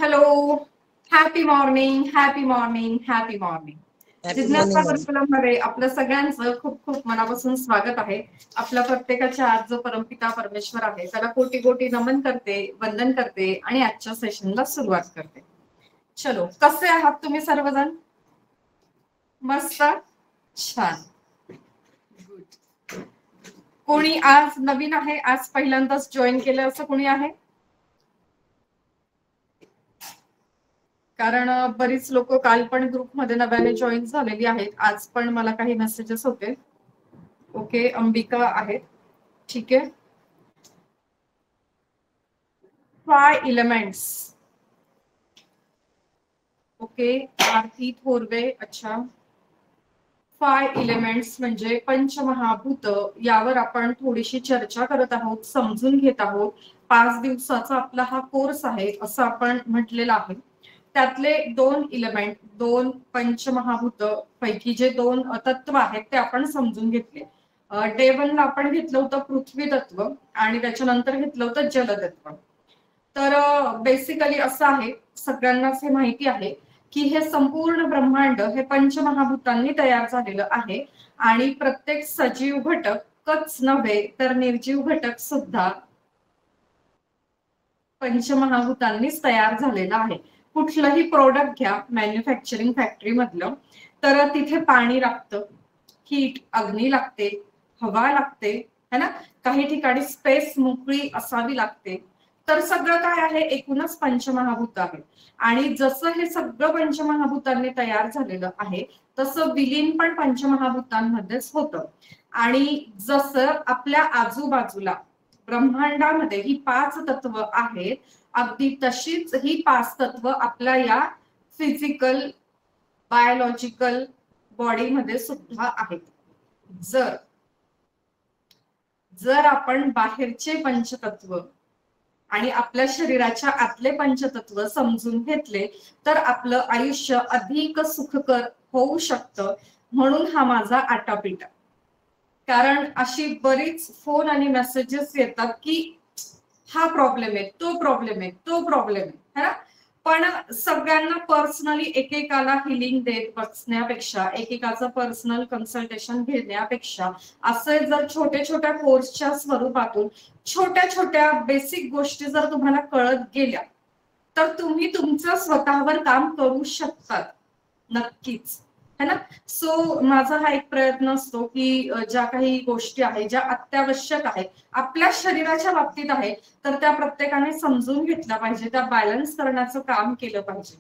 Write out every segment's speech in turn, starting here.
Hello, happy morning, happy morning, happy morning. Happy जिज्ञासा morning ma'am. गुरुकुलममध्ये आपलं सगळ्यांचं खूप खूप मनापासून स्वागत आहे. आपल्या प्रत्येकाच्या आज जो परमपिता परमेश्वर आहे त्याला कोटी कोटी नमन करते, वंदन करते आणि आजच्या सेशनला सुरुवात करते. चलो, कसे आहात तुम्ही सर्वजण? मस्त, छान, गुड. कोणी आज नवीन आहे, आज पहिल्यांदाच जॉईन केलं असं कोणी आहे? कारण बरीच लोक काल पण ग्रुपमध्ये नव्याने जॉईन झालेली आहेत. आज पण मला काही मेसेजेस होते. ओके, अंबिका आहेत, ठीक आहे. 5 एलिमेंट्स. ओके, आरती थोरवे, अच्छा. 5 एलिमेंट्स म्हणजे पंचमहाभूत, यावर आपण थोडीशी चर्चा करत आहोत, समजून घेत आहोत. 5 दिवसाचा आपला हा कोर्स आहे असं आपण म्हटलेलं आहे. त्यातले 2 एलिमेंट, 2 पंचमहाभूत पैकी जे 2 तत्व आहेत ते आपण समजून घेतले. डे 1 ला आपण घेतलं होतं पृथ्वी तत्व आणि त्याच्यानंतर घेतलं होतं जल तत्व. तर बेसिकली असं आहे, सगळ्यांनाच हे माहिती आहे की हे संपूर्ण ब्रह्मांड हे पंचमहाभूतांनी तयार झालेलं आहे आणि प्रत्येक सजीव घटकच नव्हे तर निर्जीव घटक सुद्धा पंचमहाभूतांनीच तयार झालेला आहे. कुठलंही प्रोडक्ट घ्या मॅन्युफॅक्चरिंग फॅक्टरी मधलं, तर तिथे पाणी लागतं, हीट अग्नी लागते, हवा लागते, है ना. काही ठिकाणी स्पेस मोकळी असावी लागते. तर सगळं काय आहे, एकूणच पंचमहाभूत आहे. आणि जसं हे सगळं पंचमहाभूतांनी तयार झालेलं आहे तसं विलीन पण पंचमहाभूतांमध्येच होतं. आणि जसं आपल्या आजूबाजूला ब्रह्मांडामध्ये ही 5 तत्व आहेत, अगदी तशीच ही 5 तत्व आपल्या या फिजिकल बायोलॉजिकल बॉडीमध्ये सुद्धा आहेत. जर आपण बाहेरचे पंचतत्व आणि आपल्या शरीराच्या आतले पंचतत्व समजून घेतले तर आपलं आयुष्य अधिक सुखकर होऊ शकतं. म्हणून हा माझा आटापिटा. कारण अशी बरीच फोन आणि मेसेजेस येतात की हा प्रॉब्लेम आहे, तो प्रॉब्लेम आहे, तो प्रॉब्लेम आहे, है ना. पण सगळ्यांना पर्सनली एकेकाला हिलिंग देत बसण्यापेक्षा, एकेकाचं पर्सनल कन्सल्टेशन घेण्यापेक्षा असे जर छोट्या छोट्या कोर्सच्या स्वरूपातून छोट्या छोट्या बेसिक गोष्टी जर तुम्हाला कळत गेल्या तर तुम्ही तुमचं स्वतःवर काम करू शकतात नक्कीच, है ना. सो माझा हा एक प्रयत्न असतो की ज्या काही गोष्टी आहेत ज्या अत्यावश्यक आहेत आपल्या शरीराच्या बाबतीत आहे तर त्या प्रत्येकाने समजून घेतल्या पाहिजे, त्या बॅलन्स करण्याचं काम केलं पाहिजे.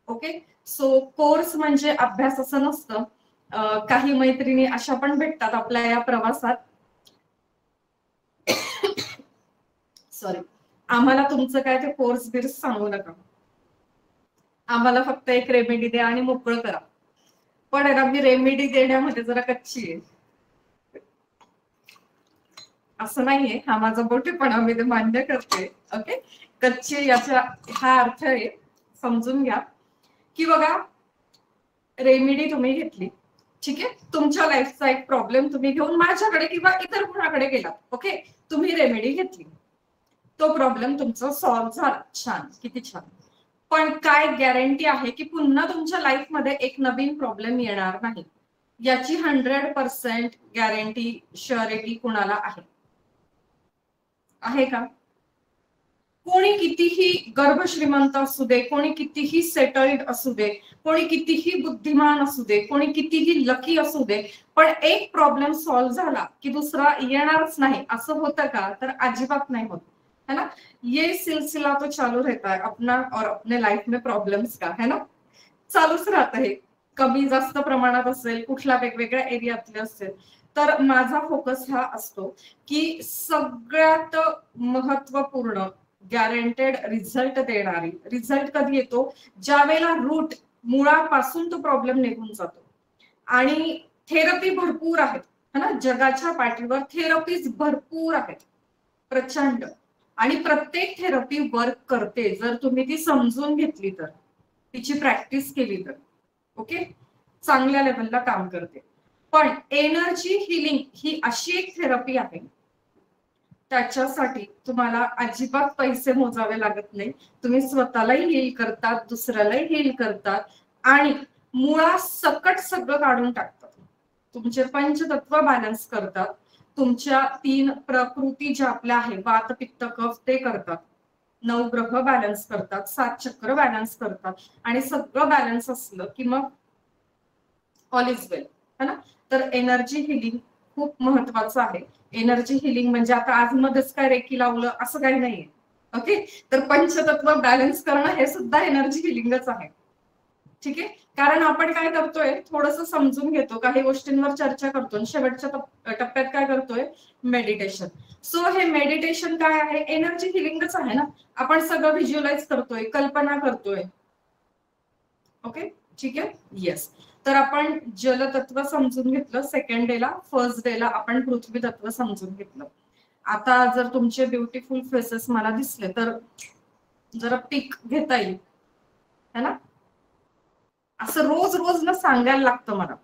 ओके, सो कोर्स म्हणजे अभ्यास असं नसतं. काही मैत्रिणी अशा पण भेटतात आपल्या या प्रवासात, सॉरी, आम्हाला तुमचं काय ते कोर्स बिर्स सांगू नका, आम्हाला फक्त एक रेमेडी द्या आणि मोकळं करा. पण आहे ना, मी रेमेडी देण्यामध्ये जरा कच्ची आहे. असं नाहीये, हा माझा मोठेपणा, मी ते मान्य करते. ओके, कच्ची याचा हा अर्थ आहे, समजून घ्या की बघा, रेमेडी तुम्ही घेतली, ठीक आहे, तुमच्या लाईफचा एक प्रॉब्लेम तुम्ही घेऊन माझ्याकडे किंवा इतर कुणाकडे गेलात. ओके, तुम्ही रेमेडी घेतली, तो प्रॉब्लेम तुमचा सॉल्व्ह झाला, छान, किती छान. पण काय गॅरंटी आहे की पुन्हा तुमच्या लाईफमध्ये एक नवीन प्रॉब्लेम येणार नाही? याची 100% गॅरंटी, श्युरिटी कुणाला आहे? आहे का? कोणी कितीही गर्भश्रीमंत असू दे, कोणी कितीही सेटल्ड असू दे, कोणी कितीही बुद्धिमान असू दे, कोणी कितीही लकी असू दे, पण एक प्रॉब्लेम सॉल्व्ह झाला की दुसरा येणारच नाही असं होतं का? तर अजिबात नाही होत, है ना. ये सिलसिला तो चालू रहता है अपना और अपने लाइफ में प्रॉब्लम्स का, है ना. चालूच राहतं हे, कमी जास्त प्रमाणात असेल, कुठल्या वेगवेगळ्या एरियातले असेल. तर माझा फोकस हा असतो की सगळ्यात महत्वपूर्ण गॅरंटेड रिझल्ट देणारी, रिझल्ट कधी येतो? ज्या वेळेला रूट, मुळापासून तो प्रॉब्लेम निघून जातो. आणि थेरपी भरपूर आहेत, है ना, जगाच्या पाठीवर थेरपीज भरपूर आहेत, प्रचंड. आणि प्रत्येक थेरपी वर्क करते जर तुम्ही ती समजून घेतली तर, तिची प्रॅक्टिस केली तर. ओके, चांगल्या लेवलला काम करते. पण एनर्जी हिलिंग ही अशी एक थेरपी आहे त्याच्यासाठी तुम्हाला अजिबात पैसे मोजावे लागत नाही. तुम्ही स्वतःलाही हील करतात, दुसऱ्यालाही हील करतात आणि मुळासकट सगळं काढून टाकतात. तुमचे पंचतत्व बॅलन्स करतात, तुमच्या 3 प्रकृती ज्या आपल्या आहे वात पित्त कफ ते करतात, 9 ग्रह बॅलन्स करतात, 7 चक्र बॅलन्स करतात आणि सगळं बॅलन्स असलं की मग ऑल इज वेल, है ना. तर एनर्जी हिलिंग खूप महत्वाचं आहे. एनर्जी हिलिंग म्हणजे आता आज मध्येच काय रेकी लावलं असं काही नाहीये. ओके, तर पंचतत्व बॅलन्स करणं हे सुद्धा एनर्जी हिलिंगच आहे. ठीक आहे, कारण आपण काय करतोय थोडंसं समजून घेतो, काही गोष्टींवर चर्चा करतो आणि शेवटच्या टप्प्यात काय करतोय, मेडिटेशन. सो हे मेडिटेशन काय आहे, एनर्जी हिलिंगच आहे ना. आपण सगळं व्हिज्युअलाइज करतोय, कल्पना करतोय. ओके, ठीक आहे. येस, तर आपण जलतत्व समजून घेतलं सेकंड डेला. फर्स्ट डेला आपण पृथ्वी तत्व समजून घेतलं. आता जर तुमचे ब्युटिफुल फेसेस मला दिसले तर जरा पिक घेता येईल, है ना. असं रोज रोज ना सांगायला लागतं मला.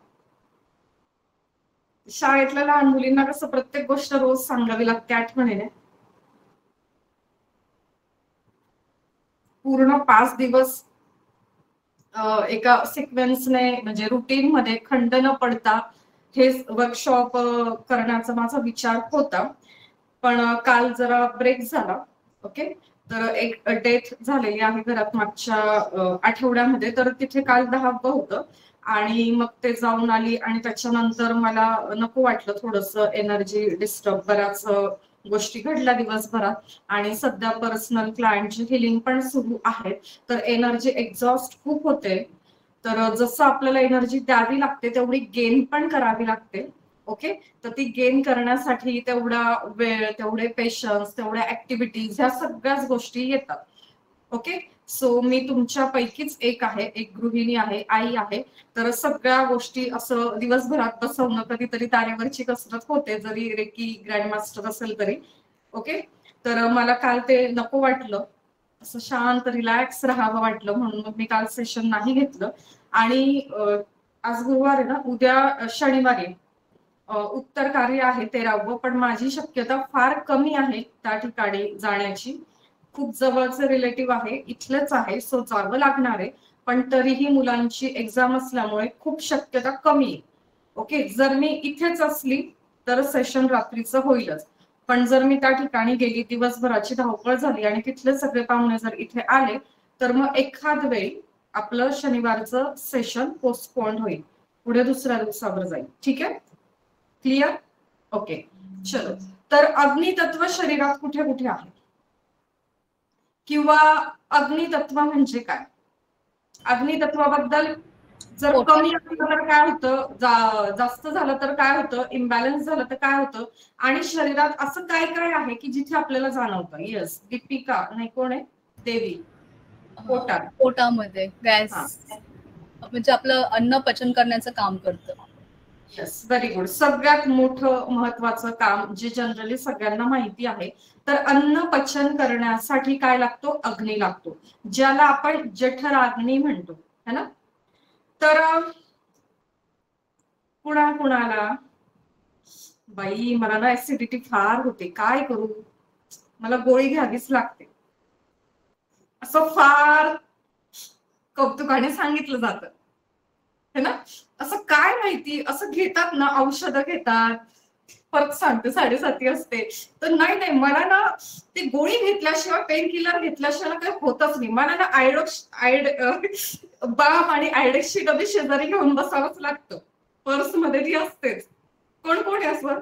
शाळेतल्या लहान मुलींना कसं प्रत्येक गोष्ट रोज सांगावी लागते आठवणीने. पूर्ण 5 दिवस एका सिक्वेन्सने म्हणजे रुटीन मध्ये खंड न पडता हे वर्कशॉप करण्याचा माझा विचार होता, पण काल जरा ब्रेक झाला. ओके, तर एक डेथ झालेली आहे घरात मागच्या आठवड्यामध्ये, तर तिथे काल 10व होतं आणि मग ते जाऊन आली आणि त्याच्यानंतर मला नको वाटलं थोडंसं एनर्जी डिस्टर्ब. बऱ्याच गोष्टी घडल्या दिवसभरात आणि सध्या पर्सनल क्लायंटची हिलिंग पण सुरू आहे, तर एनर्जी एक्झॉस्ट खूप होते. तर जसं आपल्याला एनर्जी द्यावी लागते तेवढी गेन पण करावी लागते. ओके, तर ती गेन करण्यासाठी तेवढा वेळ, तेवढे पेशन्स, तेवढ्या ऍक्टिव्हिटीज, ह्या सगळ्याच गोष्टी येतात. ओके, सो मी तुमच्या पैकीच एक आहे, एक गृहिणी आहे, आई आहे. तर सगळ्या गोष्टी असं दिवसभरात बसवणं कधीतरी तारेवरची कसरत होते, जरी रेकी ग्रँडमास्टर असेल तरी. ओके, तर मला काल ते नको वाटलं, असं शांत रिलॅक्स राहावं वाटलं, म्हणून मग मी काल सेशन नाही घेतलं. आणि आज गुरुवार आहे ना, उद्या शनिवारी उत्तर कार्य आहे 13व, पण माझी शक्यता फार कमी आहे त्या ठिकाणी जाण्याची. खूप जवळचं रिलेटिव्ह आहे, इथलंच आहे, सो जावं लागणार आहे. पण तरीही मुलांची एक्झाम असल्यामुळे खूप शक्यता कमी आहे. ओके, जर मी इथेच असली तर सेशन रात्रीचं होईलच, पण जर मी त्या ठिकाणी गेली, दिवसभराची धावपळ झाली आणि तिथले सगळे पाहुणे जर इथे आले तर मग एखाद वेळी आपलं शनिवारचं सेशन पोस्टपोन होईल, पुढे दुसऱ्या दिवसावर जाईल. ठीक आहे, क्लिअर. ओके, चलो. तर अग्नितत्व शरीरात कुठे कुठे आहे किंवा अग्नितत्व म्हणजे काय, अग्नितत्वाबद्दल जर कमी असलं तर काय होतं, जास्त झालं तर काय होतं, इम्बॅलन्स झालं तर काय होतं, आणि शरीरात असं काय काय आहे की जिथे आपल्याला जाणवतं. येस, दीपिका नाही, कोण आहे, देवी. पोटात, पोटामध्ये गॅस म्हणजे आपलं अन्न पचन करण्याचं काम करतं. Yes, very good. सगळ्यात मोठं महत्वाचं काम जे जनरली सगळ्यांना माहिती आहे, तर अन्न पचन करण्यासाठी काय लागतो, अग्नी लागतो, ज्याला आपण जठराग्नी म्हणतो, है ना. तर कुणाला बाई मला ना ऍसिडिटी फार होते, काय करू, मला गोळी घ्यावीच लागते, असं फार कौतुकाने सांगितलं जातं, है ना. असं काय माहिती, असं घेतात ना, औषधं घेतात, परत सांगते 7:30 असते, तर नाही नाही, मला ना ते गोळी घेतल्याशिवाय, पेन किलर घेतल्याशिवाय काही होतच नाही. मला ना बाम आणि आयडेक्सची डबी शेजारी घेऊन बसावंच लागतं, पर्स मध्ये ती असतेच. कोण कोण आहे असं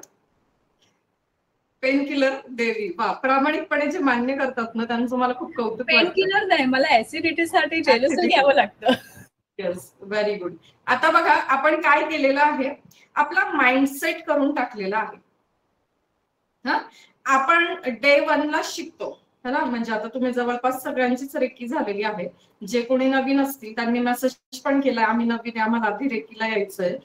पेन किलर देवी, वा, प्रामाणिकपणे जे मान्य करतात ना त्यांचं मला खूप कौतुक वाटतं. पेन किलर नाही, मला ऍसिडिटीसाठी जेलूसिल घ्यावं लागतं. Yes, very good. आता बघा आपण काय केलेलं आहे, आपला माइंडसेट करून टाकलेला आहे. हा, आपण डे 1 ला शिकतो, है ना. म्हणजे आता तुम्ही जवळपास सगळ्यांचीच रेकी झालेली आहे. जे कोणी नवीन असतील त्यांनी मेसेज पण केलाय, आम्ही नवीन आहे, आम्हाला आधी रेकीला यायचंय.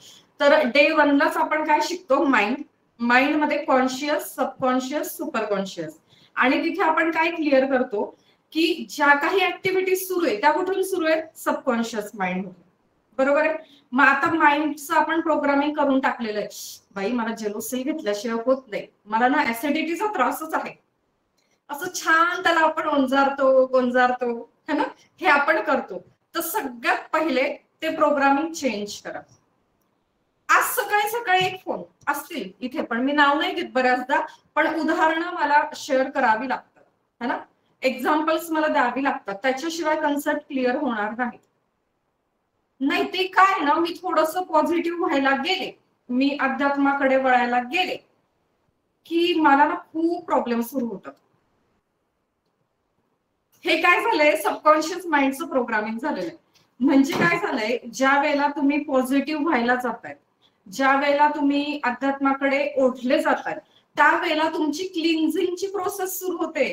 तर डे 1 लाच आपण काय शिकतो, माइंड मध्ये कॉन्शियस, सबकॉन्शियस, सुपर कॉन्शियस. आणि तिथे आपण काय क्लिअर करतो की ज्या काही ऍक्टिव्हिटीज सुरू आहे त्या कुठून सुरू आहेत, सबकॉन्शियस माइंड. बरोबर आहे. मग आता माइंडचं आपण प्रोग्रामिंग करून टाकलेलं आहे, बाई मला जेलोसिल घेतल्याशिवाय होत नाही, मला ना ऍसिडिटीचा त्रासच आहे, असं छान त्याला आपण ओंजारतो गोंजारतो है ना, हे आपण करतो. तर सगळ्यात पहिले ते प्रोग्रामिंग चेंज करा. आज सकाळी सकाळी एक फोन असतील इथे, पण मी नाव नाही घेत बऱ्याचदा, पण उदाहरणं मला शेअर करावी लागतात है ना, एक्झाम्पल्स मला द्यावी लागतात, त्याच्याशिवाय कन्सेप्ट क्लिअर होणार नाही. नाही ते काय ना, मी थोडस पॉझिटिव्ह व्हायला गेले, मी अध्यात्माकडे वळायला गेले की मला ना खूप प्रॉब्लेम सुरू होतात. हे काय झालंय, सबकॉन्शियस माइंडचं प्रोग्रामिंग झालेलं आहे. म्हणजे काय झालंय, ज्या वेळेला तुम्ही पॉझिटिव्ह व्हायला जाताय, ज्या वेळेला तुम्ही अध्यात्माकडे ओढले जाताय, त्यावेळेला तुमची क्लिन्झिंगची प्रोसेस सुरू होते.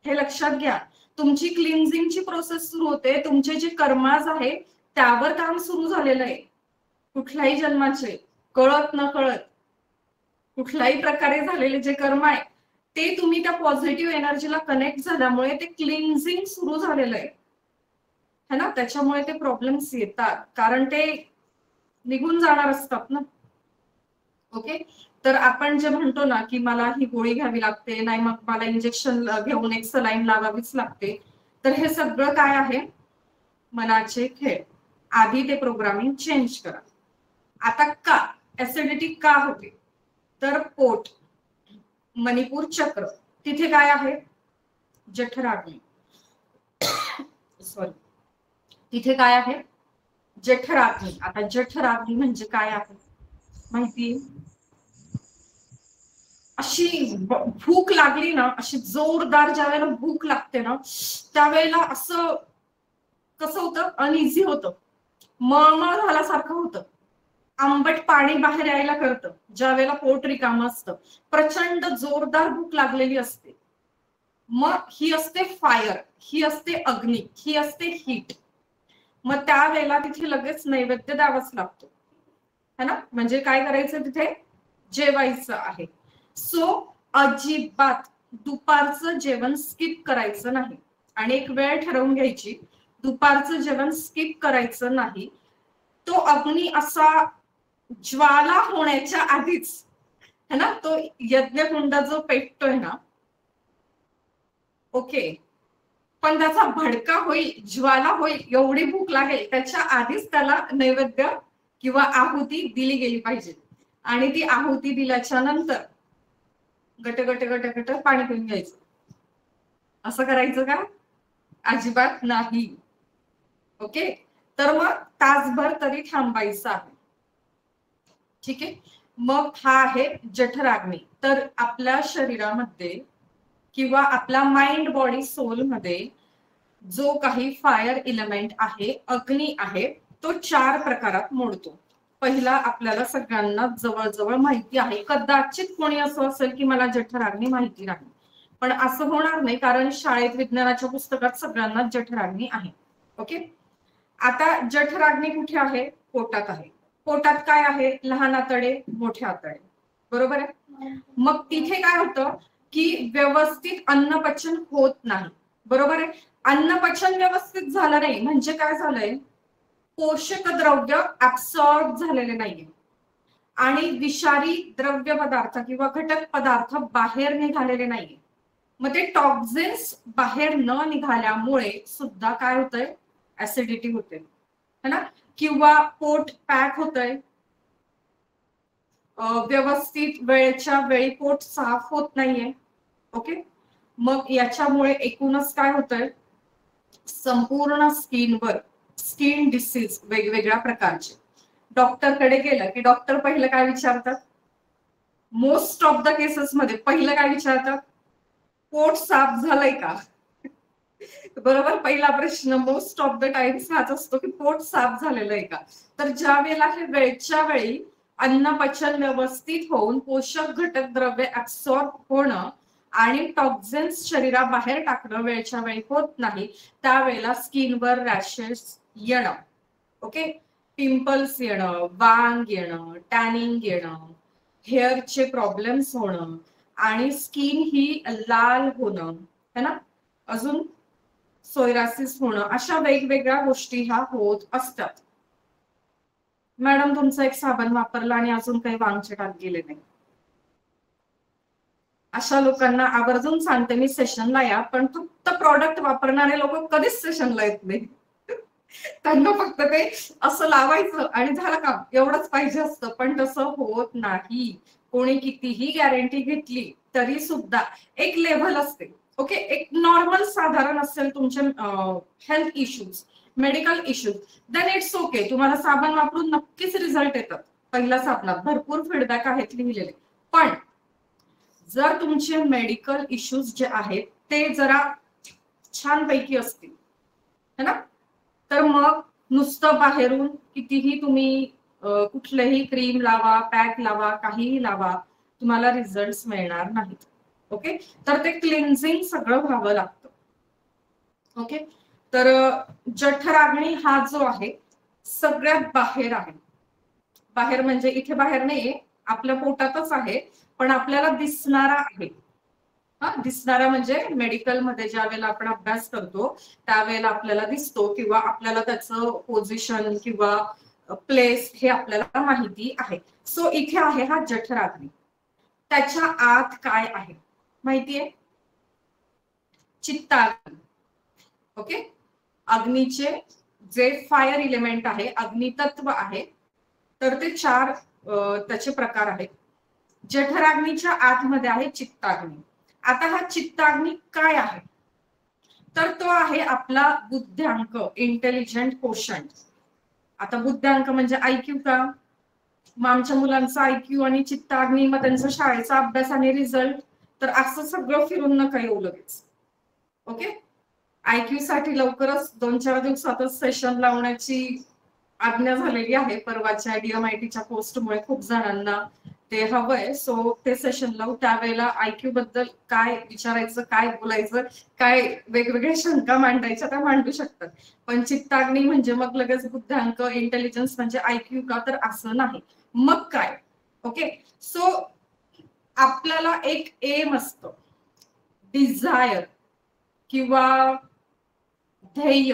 हे लक्षात घ्या, तुमची क्लिन्झिंगची प्रोसेस सुरू होते. तुमचे जे कर्माज आहे त्यावर काम सुरू झालेलं आहे. कुठल्याही जन्माचे कळत न कळत कुठल्याही प्रकारे झालेले जे कर्म आहे ते तुम्ही त्या पॉझिटिव्ह एनर्जीला कनेक्ट झाल्यामुळे ते क्लिन्झिंग सुरू झालेलं आहे है ना, त्याच्यामुळे ते प्रॉब्लेम्स येतात, कारण ते निघून जाणार असतात ना. ओके, तर आपण जे म्हणतो ना की मला ही गोळी घ्यावी लागते, नाही मग मला इंजेक्शन घेऊन एक सलाईन लावावीच लागते, तर हे सगळं काय आहे, मनाचे खेळ. आधी ते प्रोग्रामिंग चेंज करा. आता का ऍसिडिटी का होते, तर पोट, मणिपूर चक्र, तिथे काय आहे, जठराग्नी, सॉरी, तिथे काय आहे, जठराग्नी. आता जठराग्नी म्हणजे काय आहे माहिती, अशी भूक लागली ना, अशी जोरदार ज्या वेळेला भूक लागते ना, त्यावेळेला असं कसं होतं, अनइझी होतं, मळमळ झाल्यासारखं होतं, आंबट पाणी बाहेर यायला करतं ज्या वेळेला पोट रिकामं असतं, प्रचंड जोरदार भूक लागलेली असते. मग ही असते फायर, ही असते अग्नी, ही असते हीट. मग त्यावेळेला तिथे लगेच नैवेद्य द्यावाच लागतो है ना, म्हणजे काय करायचं, तिथे जेवायचं आहे. सो अजिबात दुपारचं जेवण स्किप करायचं नाही. आणि एक वेळ ठरवून घ्यायची, दुपारचं जेवण स्किप करायचं नाही. तो अग्नी असा ज्वाला होण्याच्या आधीच है ना, तो यज्ञकुंड जो पेटतोय ना, ओके, पण त्याचा भडका होईल, ज्वाला होईल, एवढी भूक लागेल त्याच्या आधीच त्याला नैवेद्य किंवा आहुती दिली गेली पाहिजे. आणि ती आहुती दिल्याच्या नंतर गट गट गट गट पाणी पिऊन घ्यायचं. असं करायचं का, अजिबात नाही. ओके, तर मग तासभर तरी थांबायचं आहे. ठीक आहे, मग हा आहे जठराग्नी. तर आपल्या शरीरामध्ये किंवा आपल्या माइंड बॉडी सोल मध्ये जो काही फायर इलेमेंट आहे, अग्नी आहे, तो 4 प्रकारात मोडतो. पहिला आपल्याला सगळ्यांना जवळजवळ माहिती आहे, कदाचित कोणी असं असेल की मला जठराग्नी माहिती नाही, पण असं होणार नाही, कारण शाळेत विज्ञानाच्या पुस्तकात सगळ्यांना जठराग्नी आहे. ओके, आता जठराग्नी कुठे आहे, पोटात आहे. पोटात काय आहे, लहान आतडे, मोठे आतडे, बरोबर आहे. मग तिथे काय होतं की व्यवस्थित अन्नपचन होत नाही, बरोबर आहे. अन्नपचन व्यवस्थित झालं नाही म्हणजे काय झालंय, पोषक द्रव्य ऍब्सॉर्ब झालेले नाहीये आणि विषारी द्रव्य पदार्थ किंवा घटक पदार्थ बाहेर निघालेले नाहीये. मग ते टॉक्झिन्स बाहेर न निघाल्यामुळे सुद्धा काय होतंय, ऍसिडिटी होते है ना, किंवा पोट पॅक होतंय, व्यवस्थित वेळेच्या वेळी पोट साफ होत नाहीये. ओके, मग याच्यामुळे एकूणच काय होतंय, संपूर्ण स्किनवर स्किन डिसीज वेगवेगळ्या प्रकारचे. डॉक्टरकडे गेलं की डॉक्टर पहिलं काय विचारतात, मोस्ट ऑफ द केसेस मध्ये पहिलं काय विचारतात, पोट साफ झालंय का. बरोबर, पहिला प्रश्न मोस्ट ऑफ द टाइम्स हाच असतो की पोट साफ झालेलं आहे का. तर ज्या वेळेला हे वेळच्या वेळी अन्न पचन व्यवस्थित होऊन पोषक घटक द्रव्य ऍब्सॉर्ब होणं आणि टॉक्झिन्स शरीराबाहेर टाकणं वेळच्या वेळी होत नाही, त्यावेळेला स्किनवर रॅशेस येणं, ओके, पिंपल्स येणं, वांग येणं, टॅनिंग येणं, हेअरचे प्रॉब्लेम्स होणं आणि स्किन ही लाल होणं है ना, अजून सोयरासिस होणं, अशा वेगवेगळ्या गोष्टी ह्या होत असतात. मॅडम तुमचा एक साबण वापरला आणि अजून काही वांगचटात गेले नाही. अशा लोकांना आवर्जून सांगते मी, सेशनला या, पण फक्त प्रॉडक्ट वापरणारे लोक कधीच सेशनला येत नाही. त्यांना फक्त ते असं लावायचं आणि झालं काम, एवढंच पाहिजे असतं, पण तसं होत नाही. कोणी कितीही गॅरंटी घेतली तरी सुद्धा एक लेव्हल असते. ओके, एक नॉर्मल साधारण असेल तुमचे health issues, medical issues, then it's okay. तुम्हाला साबण वापरून नक्कीच रिझल्ट येतात. पहिल्या साबणात भरपूर फीडबॅक आहेत लिहिलेले. पण जर तुमचे मेडिकल इश्यूज जे आहेत ते जरा छानपैकी असतील है ना, तर मग नुसतं बाहेरून कितीही तुम्ही कुठलेही क्रीम लावा, पॅक लावा, काहीही लावा, तुम्हाला रिझल्ट मिळणार नाहीत. ओके, तर ते क्लिन्झिंग सगळं व्हावं लागतं. ओके, तर जठराग्नी हा जो आहे सगळ्यात बाहेर आहे. बाहेर म्हणजे इथे बाहेर नाहीये, आपल्या पोटातच आहे, पण आपल्याला दिसणारा आहे. हा, दिसणारा म्हणजे मेडिकल मध्ये ज्या वेळेला आपण अभ्यास करतो त्यावेळेला आपल्याला दिसतो, किंवा आपल्याला त्याचं पोझिशन किंवा प्लेस हे आपल्याला माहिती आहे. सो इथे आहे हा जठराग्नी. त्याच्या आत काय आहे माहितीये? चित्ताग्नी. ओके, अग्नीचे जे फायर इलेमेंट आहे, अग्नितत्व आहे, तर ते 4 त्याचे प्रकार आहेत. जठराग्नीच्या आतमध्ये आहे चित्ताग्नी. आता हा चित्ताग्नी काय आहे? तर तो आहे आपला बुद्ध्यांक, इंटेलिजंट कोशंट. आता बुद्ध्यांक म्हणजे आयक्यू का? मग आमच्या मुलांचा आयक्यू आणि चित्ताग्नी, मग त्यांचा शाळेचा अभ्यास आणि रिझल्ट, तर असं सगळं फिरून नका येऊ लगेच. ओके, आयक्यू साठी लवकरच 2-4 दिवसातच सेशन लावण्याची आज्ञा झालेली आहे. परवाच्या DMITच्या पोस्टमुळे खूप जणांना ते हवंय. सो ते सेशन लावू. त्यावेळेला आयक्यू बद्दल काय विचारायचं, काय बोलायचं, काय वेगवेगळ्या शंका मांडायच्या त्या मांडू शकतात. पण चित्ताग्नी म्हणजे मग लगेच बुद्ध्यांक, इंटेलिजन्स म्हणजे आयक्यू का? तर असं नाही. मग काय? ओके, सो आपल्याला एक एम असतं, डिझायर किंवा ध्येय,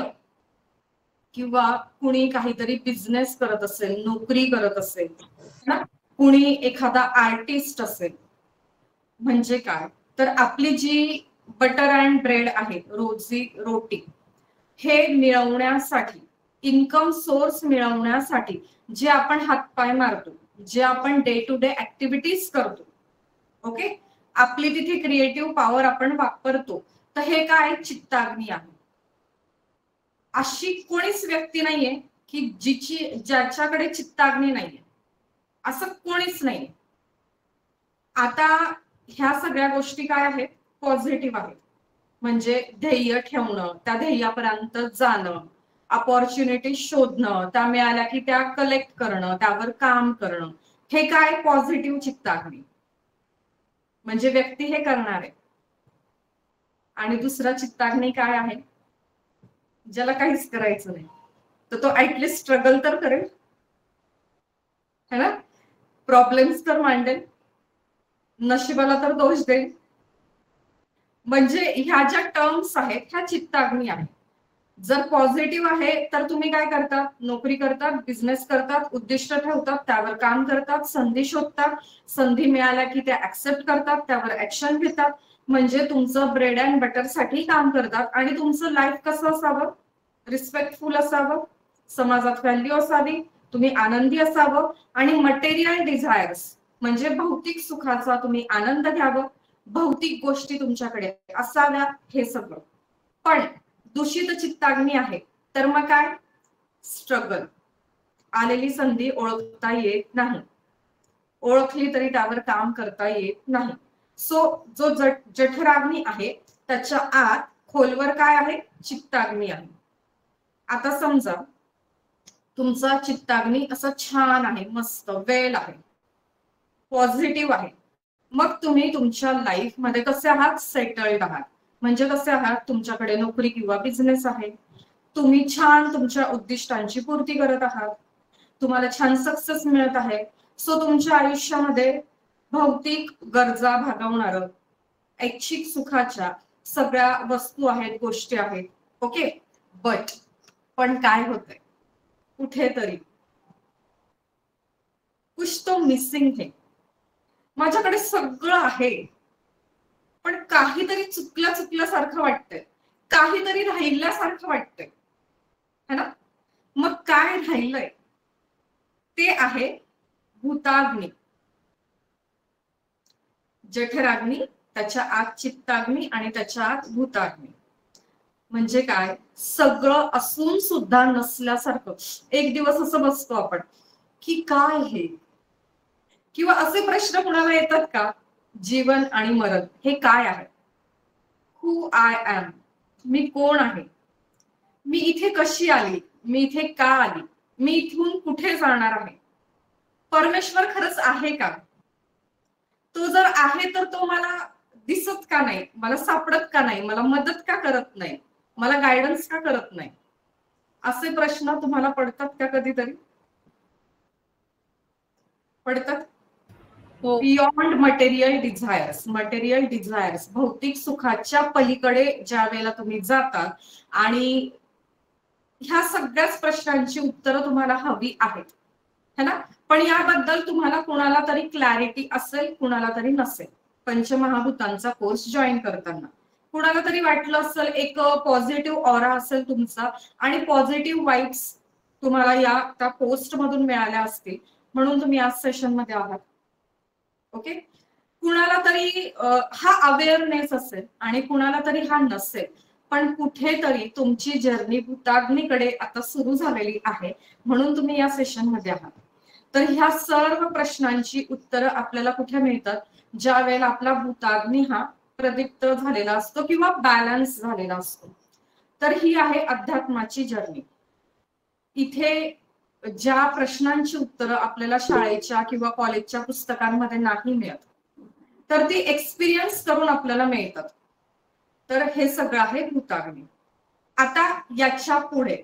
किंवा कुणी काहीतरी बिझनेस करत असेल, नोकरी करत असेल ना, कुणी एखादा आर्टिस्ट असेल, म्हणजे काय? तर आपली जी बटर अँड ब्रेड आहे, रोजी रोटी, हे मिळवण्यासाठी, इन्कम सोर्स मिळवण्यासाठी जे आपण हातपाय मारतो, जे आपण डे टू डे ऍक्टिव्हिटीज करतो, ओके, आपली तिथे क्रिएटिव्ह पॉवर आपण वापरतो, तर हे काय? चित्ताग्नी आहे. अशी कोणीच व्यक्ती नाहीये की ज्याच्याकडे चित्ताग्नी नाहीये, असं कोणीच नाही. आता ह्या सगळ्या गोष्टी काय आहेत? पॉझिटिव्ह आहेत. म्हणजे ध्येय ठेवणं, त्या ध्येयापर्यंत जाणं, अपॉर्च्युनिटी शोधणं, त्या मिळाल्या की त्या कलेक्ट करणं, त्यावर काम करणं, हे काय? पॉझिटिव्ह चित्ताग्नी. म्हणजे व्यक्ती हे करणार आहे. आणि दुसरा चित्ताग्नी काय आहे? ज्याला काहीच करायचं नाही, तर तो ऍटलिस्ट स्ट्रगल तर करेल है ना, प्रॉब्लेम्स तर मांडेल, नशिबाला तर दोष देईल. म्हणजे ह्या ज्या टर्म्स आहेत ह्या चित्ताग्नी आहेत. जर पॉझिटिव्ह आहे तर तुम्ही काय करतात? नोकरी करतात, बिझनेस करतात, उद्दिष्ट ठेवतात, त्यावर काम करतात, संधी शोधतात, संधी मिळाल्या की त्या ऍक्सेप्ट करतात, त्यावर ऍक्शन घेतात. म्हणजे तुमचं ब्रेड अँड बटर साठी काम करतात. आणि तुमचं लाईफ कसं असावं? रिस्पेक्टफुल असावं, समाजात व्हॅल्यू असावी, तुम्ही आनंदी असावं, आणि मटेरियल डिझायर्स म्हणजे भौतिक सुखाचा तुम्ही आनंद घ्यावं, भौतिक गोष्टी तुमच्याकडे असाव्या, हे सगळं. पण दूषित चित्ताग्नी आहे तर मग काय? स्ट्रगल. आलेली संधी ओळखता येत नाही, ओळखली तरी त्यावर काम करता येत नाही. सो जो जठराग्नी आहे त्याच्या आत खोलवर काय आहे? चित्ताग्नी आहे. आता समजा तुमचा चित्ताग्नी असा छान आहे, मस्त वेल आहे, पॉझिटिव्ह आहे, मग तुम्ही तुमच्या लाईफ मध्ये कसे आहात? सेटल्ड आहात. म्हणजे कसे आहात? तुमच्याकडे नोकरी किंवा बिझनेस आहे, तुम्ही छान तुमच्या उद्दिष्टांची पूर्ती करत आहात, तुम्हाला छान सक्सेस मिळत आहे. सो तुमच्या आयुष्यामध्ये भौतिक गरजा भागवणार, ऐच्छिक सुखाच्या सगळ्या वस्तू आहेत, गोष्टी आहेत. ओके, पण काय होतंय? कुठेतरी कुछ तो मिसिंग है. माझ्याकडे सगळं आहे पण काहीतरी चुकल्यासारखं वाटतंय, काहीतरी राहिल्यासारखं वाटतंय, है ना. मग काय राहिलंय ते आहे भूताग्नी. जठराग्नी, त्याच्या आत चित्ताग्नी आणि त्याच्या आत भूताग्नी. म्हणजे काय, सगळं असून सुद्धा नसल्यासारखं. एक दिवस असं बसतो आपण की काय हे, किंवा असे प्रश्न कुणाला येतात का, जीवन आणि मरण हे काय आहे, हु आय एम, मी कोण आहे, मी इथे कशी आली, मी इथे का आली, मी इथून कुठे जाणार आहे, परमेश्वर खरंच आहे का, तो जर आहे तर तो मला दिसत का नाही, मला सापडत का नाही, मला मदत का करत नाही, मला गायडन्स का करत नाही. असे प्रश्न तुम्हाला पडतात का कधीतरी? पडतात. बियॉन्ड मटेरियल डिझायर्स, भौतिक सुखाच्या पलीकडे ज्या वेळेला तुम्ही जाता आणि ह्या सगळ्याच प्रश्नांची उत्तरं तुम्हाला हवी आहेत, है ना. पण याबद्दल तुम्हाला कुणाला तरी क्लॅरिटी असेल, कुणाला तरी नसेल. पंचमहाभूतांचा कोर्स जॉईन करताना कुणाला तरी वाटलं असेल, एक पॉझिटिव्ह ऑरा असेल तुमचा आणि पॉझिटिव्ह वाईब्स तुम्हाला या त्या पोस्ट मधून मिळाल्या असतील म्हणून तुम्ही आज सेशन मध्ये आहात. ओके. कुणाला तरी हा अवेअरनेस असेल आणि कुणाला तरी हा नसेल, पण कुठेतरी तुमची जर्नी भूताग्नीकडे आता सुरू झालेली आहे म्हणून तुम्ही या सेशन मध्ये आहात. तर ह्या सर्व प्रश्नांची उत्तरं आपल्याला कुठे मिळतात, ज्या वेळेला आपला भूताग्नी हा प्रदीप्त झालेला असतो किंवा बॅलन्स झालेला असतो. तर ही आहे अध्यात्माची जर्नी. इथे ज्या प्रश्नांची उत्तरं आपल्याला शाळेच्या किंवा कॉलेजच्या पुस्तकांमध्ये नाही मिळत, तर ती एक्सपिरियन्स करून आपल्याला मिळतात. तर हे सगळं आहे भूताग्नी. आता याच्या पुढे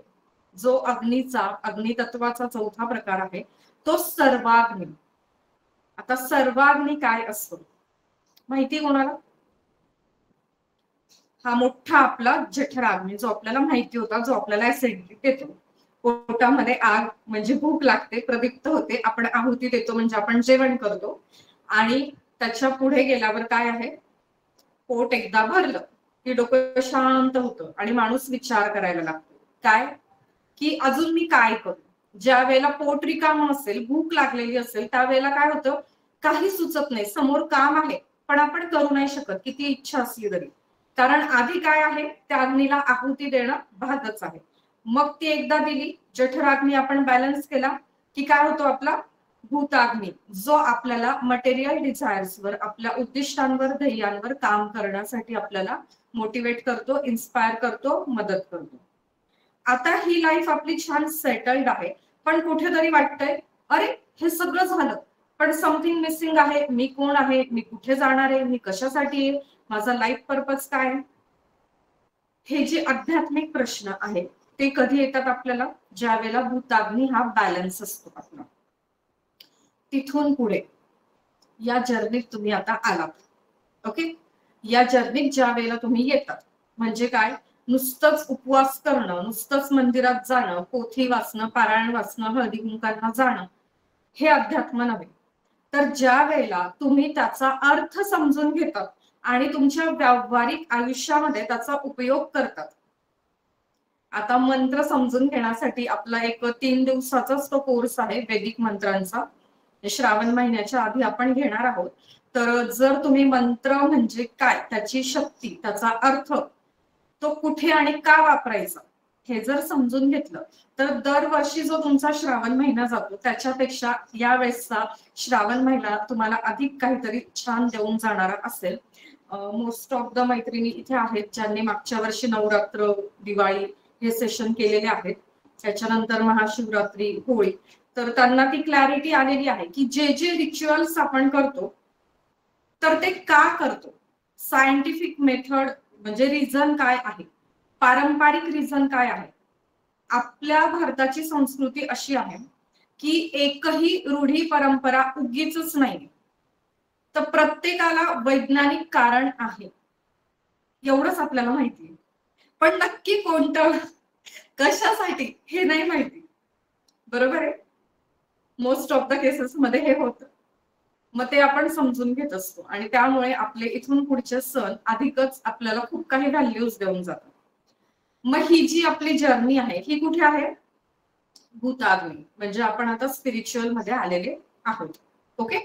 जो अग्नितत्वाचा चौथा प्रकार आहे तो सर्वाग्नी. आता सर्वाग्नी काय असतो माहिती कोणाला? हा मोठा आपला जठराग्नी, जो आपल्याला माहिती होता, जो आपल्याला ऍसिडिटी देतो. पोटामध्ये आग म्हणजे भूक लागते, प्रदीप्त होते, आपण आहुती देतो म्हणजे आपण जेवण करतो. आणि त्याच्या पुढे गेल्यावर काय आहे, पोट एकदा भरलं की डोकं शांत होतं आणि माणूस विचार करायला लागतो, काय की अजून मी काय करू. ज्या वेळेला पोट रिकाम असेल, भूक लागलेली असेल, त्यावेळेला काय होतं, काही सुचत नाही, समोर काम आहे पण आपण करू नाही शकत किती इच्छा असली तरी, कारण आधी काय आहे, त्या अग्नीला आहुती देणं भागच आहे. मग ती एकदा दिली, जठराग्नी आपण बॅलन्स केला की काय होतो आपला भूताग्नी, जो आपल्याला मटेरियल डिझायर्सवर, आपल्या उद्दिष्टांवर, ध्येयांवर काम करण्यासाठी आपल्याला मोटिवेट करतो, इन्स्पायर करतो, मदत करतो. आता ही लाईफ आपली छान सेटल्ड आहे, पण कुठेतरी वाटतंय अरे हे सगळं झालं पण समथिंग मिसिंग आहे. मी कोण आहे, मी कुठे जाणार आहे, मी कशासाठी आहे, माझा लाईफ पर्पज काय. हे जे आध्यात्मिक प्रश्न आहेत ते कधी येतात आपल्याला, ज्या वेळेला भूताग्नी हा बॅलन्स असतो आपला. तिथून पुढे या जर्नीत तुम्ही आता आलात. ओके. या जर्नीत ज्या वेळेला तुम्ही येतात, म्हणजे काय, नुसतंच उपवास करणं, नुसतंच मंदिरात जाणं, पोथी वाचणं, पारायण वाचणं, हळदी कुंकांना जाणं हे अध्यात्म नव्हे. तर ज्या वेळेला तुम्ही त्याचा अर्थ समजून घेतात आणि तुमच्या व्यावहारिक आयुष्यामध्ये त्याचा उपयोग करतात. आता मंत्र समजून घेण्यासाठी आपला एक 3 दिवसाचाच तो कोर्स आहे वैदिक मंत्रांचा, श्रावण महिन्याच्या आधी आपण घेणार आहोत. तर जर तुम्ही मंत्र म्हणजे काय, त्याची शक्ती, त्याचा अर्थ, तो कुठे आणि का वापरायचा हे जर समजून घेतलं तर दरवर्षी जो तुमचा श्रावण महिना जातो त्याच्यापेक्षा यावेळेसचा श्रावण महिना तुम्हाला अधिक काहीतरी छान देऊन जाणारा असेल. मोस्ट ऑफ द मैत्रिणी इथे आहेत ज्यांनी मागच्या वर्षी नवरात्र, दिवाळी हे सेशन केलेले आहेत, त्याच्यानंतर महाशिवरात्री, होळी. तर त्यांना ती क्लॅरिटी आलेली आहे की जे जे रिच्युअल्स आपण करतो तर ते का करतो, सायंटिफिक मेथड म्हणजे रिझन काय आहे, पारंपरिक रिझन काय आहे. आपल्या भारताची संस्कृती अशी आहे की एकही रूढी परंपरा उगीचच नाही, तर प्रत्येकाला वैज्ञानिक कारण आहे, एवढंच आपल्याला माहिती आहे. पण नक्की कोणतं, कशासाठी हे नाही माहिती. बरोबर आहे. मोस्ट ऑफ द केसेस मध्ये हे होतं. मग ते आपण समजून घेत असतो आणि त्यामुळे आपले इथून पुढचे सण अधिकच आपल्याला खूप काही व्हॅल्यूज देऊन जातात. मग ही जी आपली जर्नी आहे ही कुठे आहे? भूताग्नी. म्हणजे आपण आता स्पिरिच्युअल मध्ये आलेले आहोत. ओके,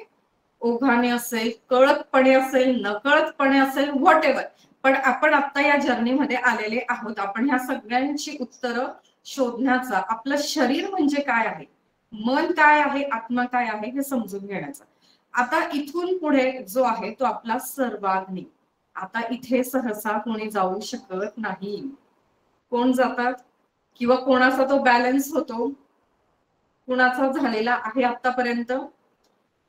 ओघाने असेल, कळतपणे असेल, नकळतपणे असेल, व्हॉट एव्हर, पण आपण आता या जर्नीमध्ये आलेले आहोत. आपण ह्या सगळ्यांची उत्तरं शोधण्याचा, आपलं शरीर म्हणजे काय आहे, मन काय आहे, आत्मा काय आहे हे समजून घेण्याचा. आता इथून पुढे जो आहे तो आपला सर्वाग्नी. आता इथे सहसा कोणी जाऊ शकत नाही. कोण जातात किंवा कोणाचा तो बॅलन्स होतो, कुणाचा झालेला आहे आतापर्यंत?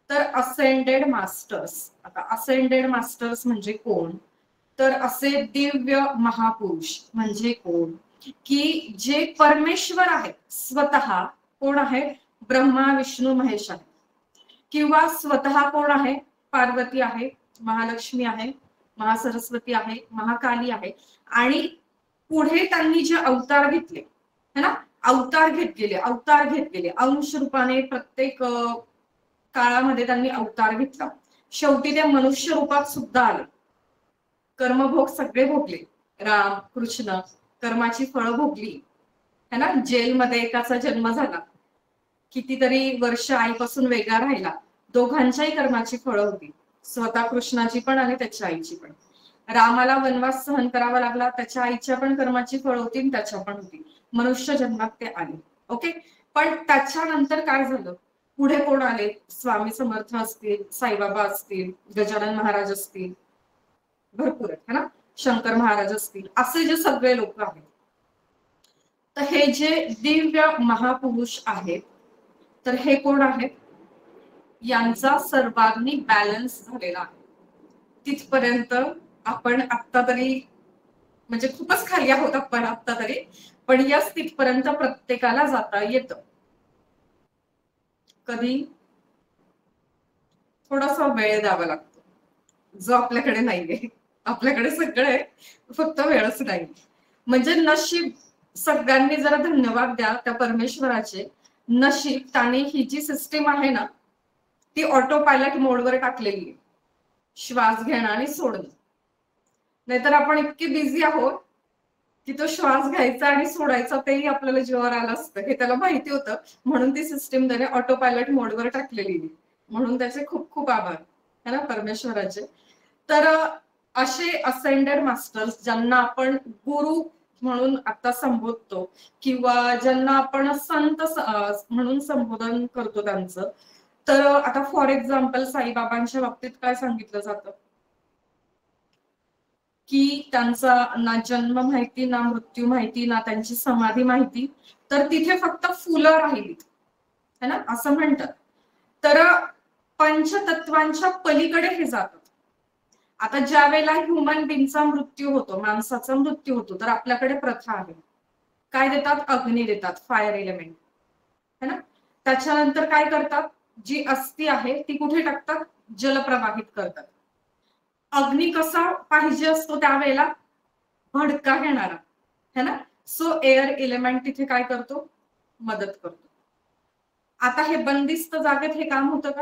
तर असेंडेड मास्टर्स. आता असेंडेड मास्टर्स म्हणजे कोण? तर असे दिव्य महापुरुष म्हणजे कोण की जे परमेश्वर आहेत स्वतः. कोण आहे? ब्रह्मा विष्णू महेश आहे. किंवा स्वतः कोण आहे? पार्वती आहे, महालक्ष्मी आहे, महासरस्वती आहे, महाकाली आहे. आणि पुढे त्यांनी जे अवतार घेतले है ना, अवतार घेत गेले अंश रूपाने. प्रत्येक काळामध्ये त्यांनी अवतार घेतला. शेवटी ते मनुष्य रूपात सुद्धा आले. कर्मभोग सगळे भोगले. राम कृष्ण कर्माची फळं भोगली है ना. जेलमध्ये एकाचा जन्म झाला, कितीतरी वर्ष आईपासून वेगळा राहिला. दोघांच्याही कर्माची फळं होती, स्वतः कृष्णाची पण आणि त्याच्या आईची पण. रामाला वनवास सहन करावा लागला, त्याच्या आईच्या पण कर्माची फळं होती आणि त्याच्या पण होती. मनुष्य जन्मात ते आले. ओके, पण त्याच्यानंतर काय झालं? पुढे कोण आले? स्वामी समर्थ असतील, साईबाबा असतील, गजानन महाराज असतील, भरपूर आहेत है ना, शंकर महाराज असतील, असे जे सगळे लोक आहेत. तर हे जे दिव्य महापुरुष आहेत, तर हे कोण आहेत? यांचा सर्वांनी बॅलन्स झालेला आहे. तिथपर्यंत आपण आत्ता तरी, म्हणजे खूपच खाली आहोत आपण आत्ता तरी, पण या स्थितीपर्यंत प्रत्येकाला जाता येतं. कधी? थोडासा वेळ द्यावा लागतो, जो आपल्याकडे नाहीये. आपल्याकडे सगळं आहे, फक्त वेळच नाही. म्हणजे नशीब, सगळ्यांनी जरा धन्यवाद द्या त्या परमेश्वराचे. नशीब त्याने ही जी सिस्टीम आहे ना ती ऑटो पायलट मोडवर टाकलेली आहे. श्वास घेणं आणि सोडणं. नाहीतर आपण इतके बिझी आहोत की तो श्वास घ्यायचा आणि सोडायचा तेही आपल्याला जीवावर आलं असतं. हे त्याला माहिती होतं, म्हणून ती सिस्टीम त्याने ऑटो पायलट मोडवर टाकलेली आहे. म्हणून त्याचे खूप खूप आभार है ना परमेश्वराचे. तर असे असेंडेड मास्टर्स ज्यांना आपण गुरु म्हणून आता संबोधतो किंवा ज्यांना आपण संत म्हणून संबोधन करतो त्यांचं. तर आता फॉर एक्झाम्पल साईबाबांच्या बाबतीत काय सांगितलं जातं की त्यांचा ना जन्म माहिती, ना मृत्यू माहिती, ना त्यांची समाधी माहिती, तर तिथे फक्त फुलं राहिलीत है ना असं म्हणतात. तर पंचतत्वांच्या पलीकडे हे जातात. आता ज्या वेळेला ह्युमन बीइंगचा मृत्यू होतो, माणसाचा मृत्यू होतो, तर आपल्याकडे प्रथा आहे. काय देतात? अग्नी देतात, फायर एलिमेंट है ना. त्याच्यानंतर काय करतात? जी अस्थी आहे ती कुठे टाकतात? जलप्रवाहित करतात. अग्नी कसा पाहिजे असतो त्यावेळेला? भडका घेणारा है ना. सो एअर एलिमेंट तिथे काय करतो? मदत करतो. आता हे बंदिस्त जागेत हे काम होतं का?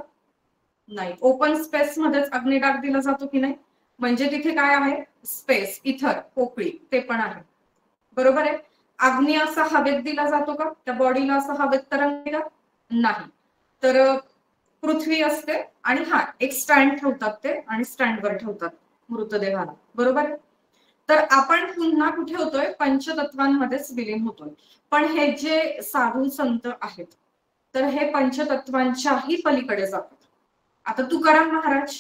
नाही. ओपन स्पेस मध्येच अग्निडाग दिला जातो की नाही? म्हणजे तिथे काय आहे? स्पेस, इथर, पोकळी, ते पण आहे. बरोबर आहे. अग्नी असा हवेत दिला जातो का? त्या बॉडीला असं हवेत तरंगते का? नाही. तर पृथ्वी असते आणि हा एक स्टँड ठेवतात ते आणि स्टँडवर ठेवतात मृतदेहाला. बरोबर आहे. तर आपण पुन्हा कुठे होतोय? पंचतत्वांमध्येच विलीन होतोय. पण हे जे साधू संत आहेत तर हे पंचतत्वांच्याही पलीकडे जातात. आता तुकाराम महाराज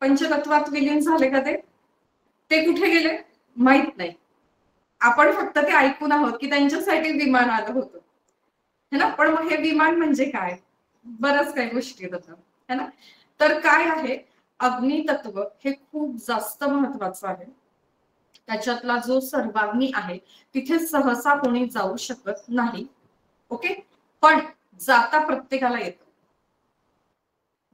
पंचतत्वात विलीन झाले का? ते कुठे गेले माहित नाही. आपण फक्त ते ऐकून आहोत की त्यांच्यासाठी विमान आलं होतं है ना. पण मग हे विमान म्हणजे काय? बरंच काही गोष्टी होतात है ना. तर काय आहे? अग्नितत्व हे खूप जास्त महत्वाचं आहे. त्याच्यातला जो सर्वाग्नी आहे तिथे सहसा कोणी जाऊ शकत नाही. ओके, पण जाता प्रत्येकाला येतं.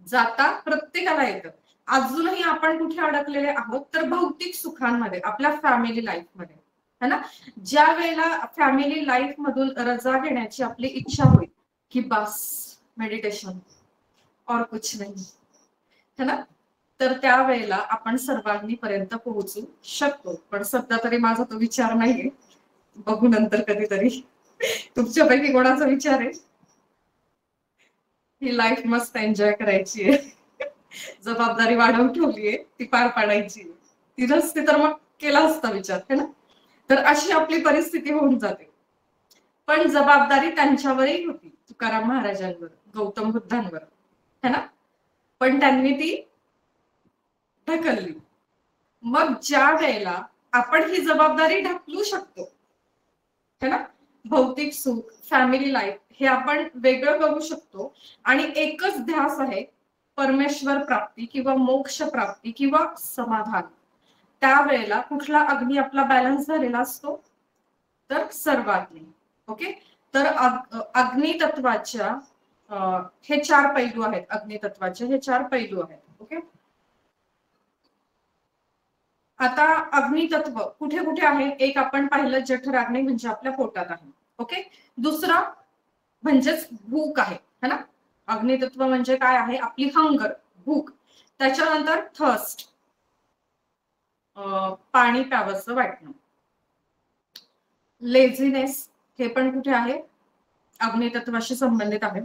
जाता प्रत्येकाला येतं. अजूनही आपण कुठे अडकलेले आहोत? तर भौतिक सुखांमध्ये, आपल्या फॅमिली लाईफ मध्ये है ना. ज्या वेळेला फॅमिली लाईफ मधून रजा घेण्याची आपली इच्छा होईल कि बस मेडिटेशन और कुछ नाही, है ना. तर त्यावेळेला आपण सर्वांनीपर्यंत पोहोचू शकतो. पण सध्या तरी माझा तो विचार नाहीये. बघू नंतर कधीतरी. तुमच्यापैकी कोणाचा विचार आहे? ही लाईफ मस्त एन्जॉय करायची आहे. जबाबदारी वाढवून ठेवलीये, ती पार पाडायची. ती नसती तर मग केला असता विचार, है ना. तर अशी आपली परिस्थिती होऊन जाते. पण जबाबदारी त्यांच्यावरही होती, तुकाराम महाराजांवर, गौतम बुद्धांवर, है ना. पण त्यांनी ती ढकलली. मग ज्या वेळेला आपण ही जबाबदारी ढकलू शकतो, है ना, भौतिक सुख, फॅमिली लाईफ हे आपण वेगळं करू शकतो आणि एकच ध्यास आहे परमेश्वर प्राप्ती किंवा मोक्ष प्राप्ती किंवा समाधान. त्यावेळेला कुठला अग्नी आपला बॅलन्स झालेला असतो? तर सर्वाग्नी. ओके. तर अग्नितत्वाच्या हे 4 पैलू आहेत. अग्नितत्वाचे हे 4 पैलू आहेत. ओके. आता अग्नितत्व कुठे कुठे आहे? एक आपण पाहिलं जठराग्नी म्हणजे आपल्या पोटात आहे. ओके. दुसरा म्हणजेच भूक आहे, है ना. अग्नितत्व म्हणजे काय आहे? आपली हंगर, भूक. त्याच्यानंतर थर्स्ट, पाणी प्यावंसं वाटणं. लेझीनेस हे पण कुठे आहे? अग्नितत्वाशी संबंधित आहे.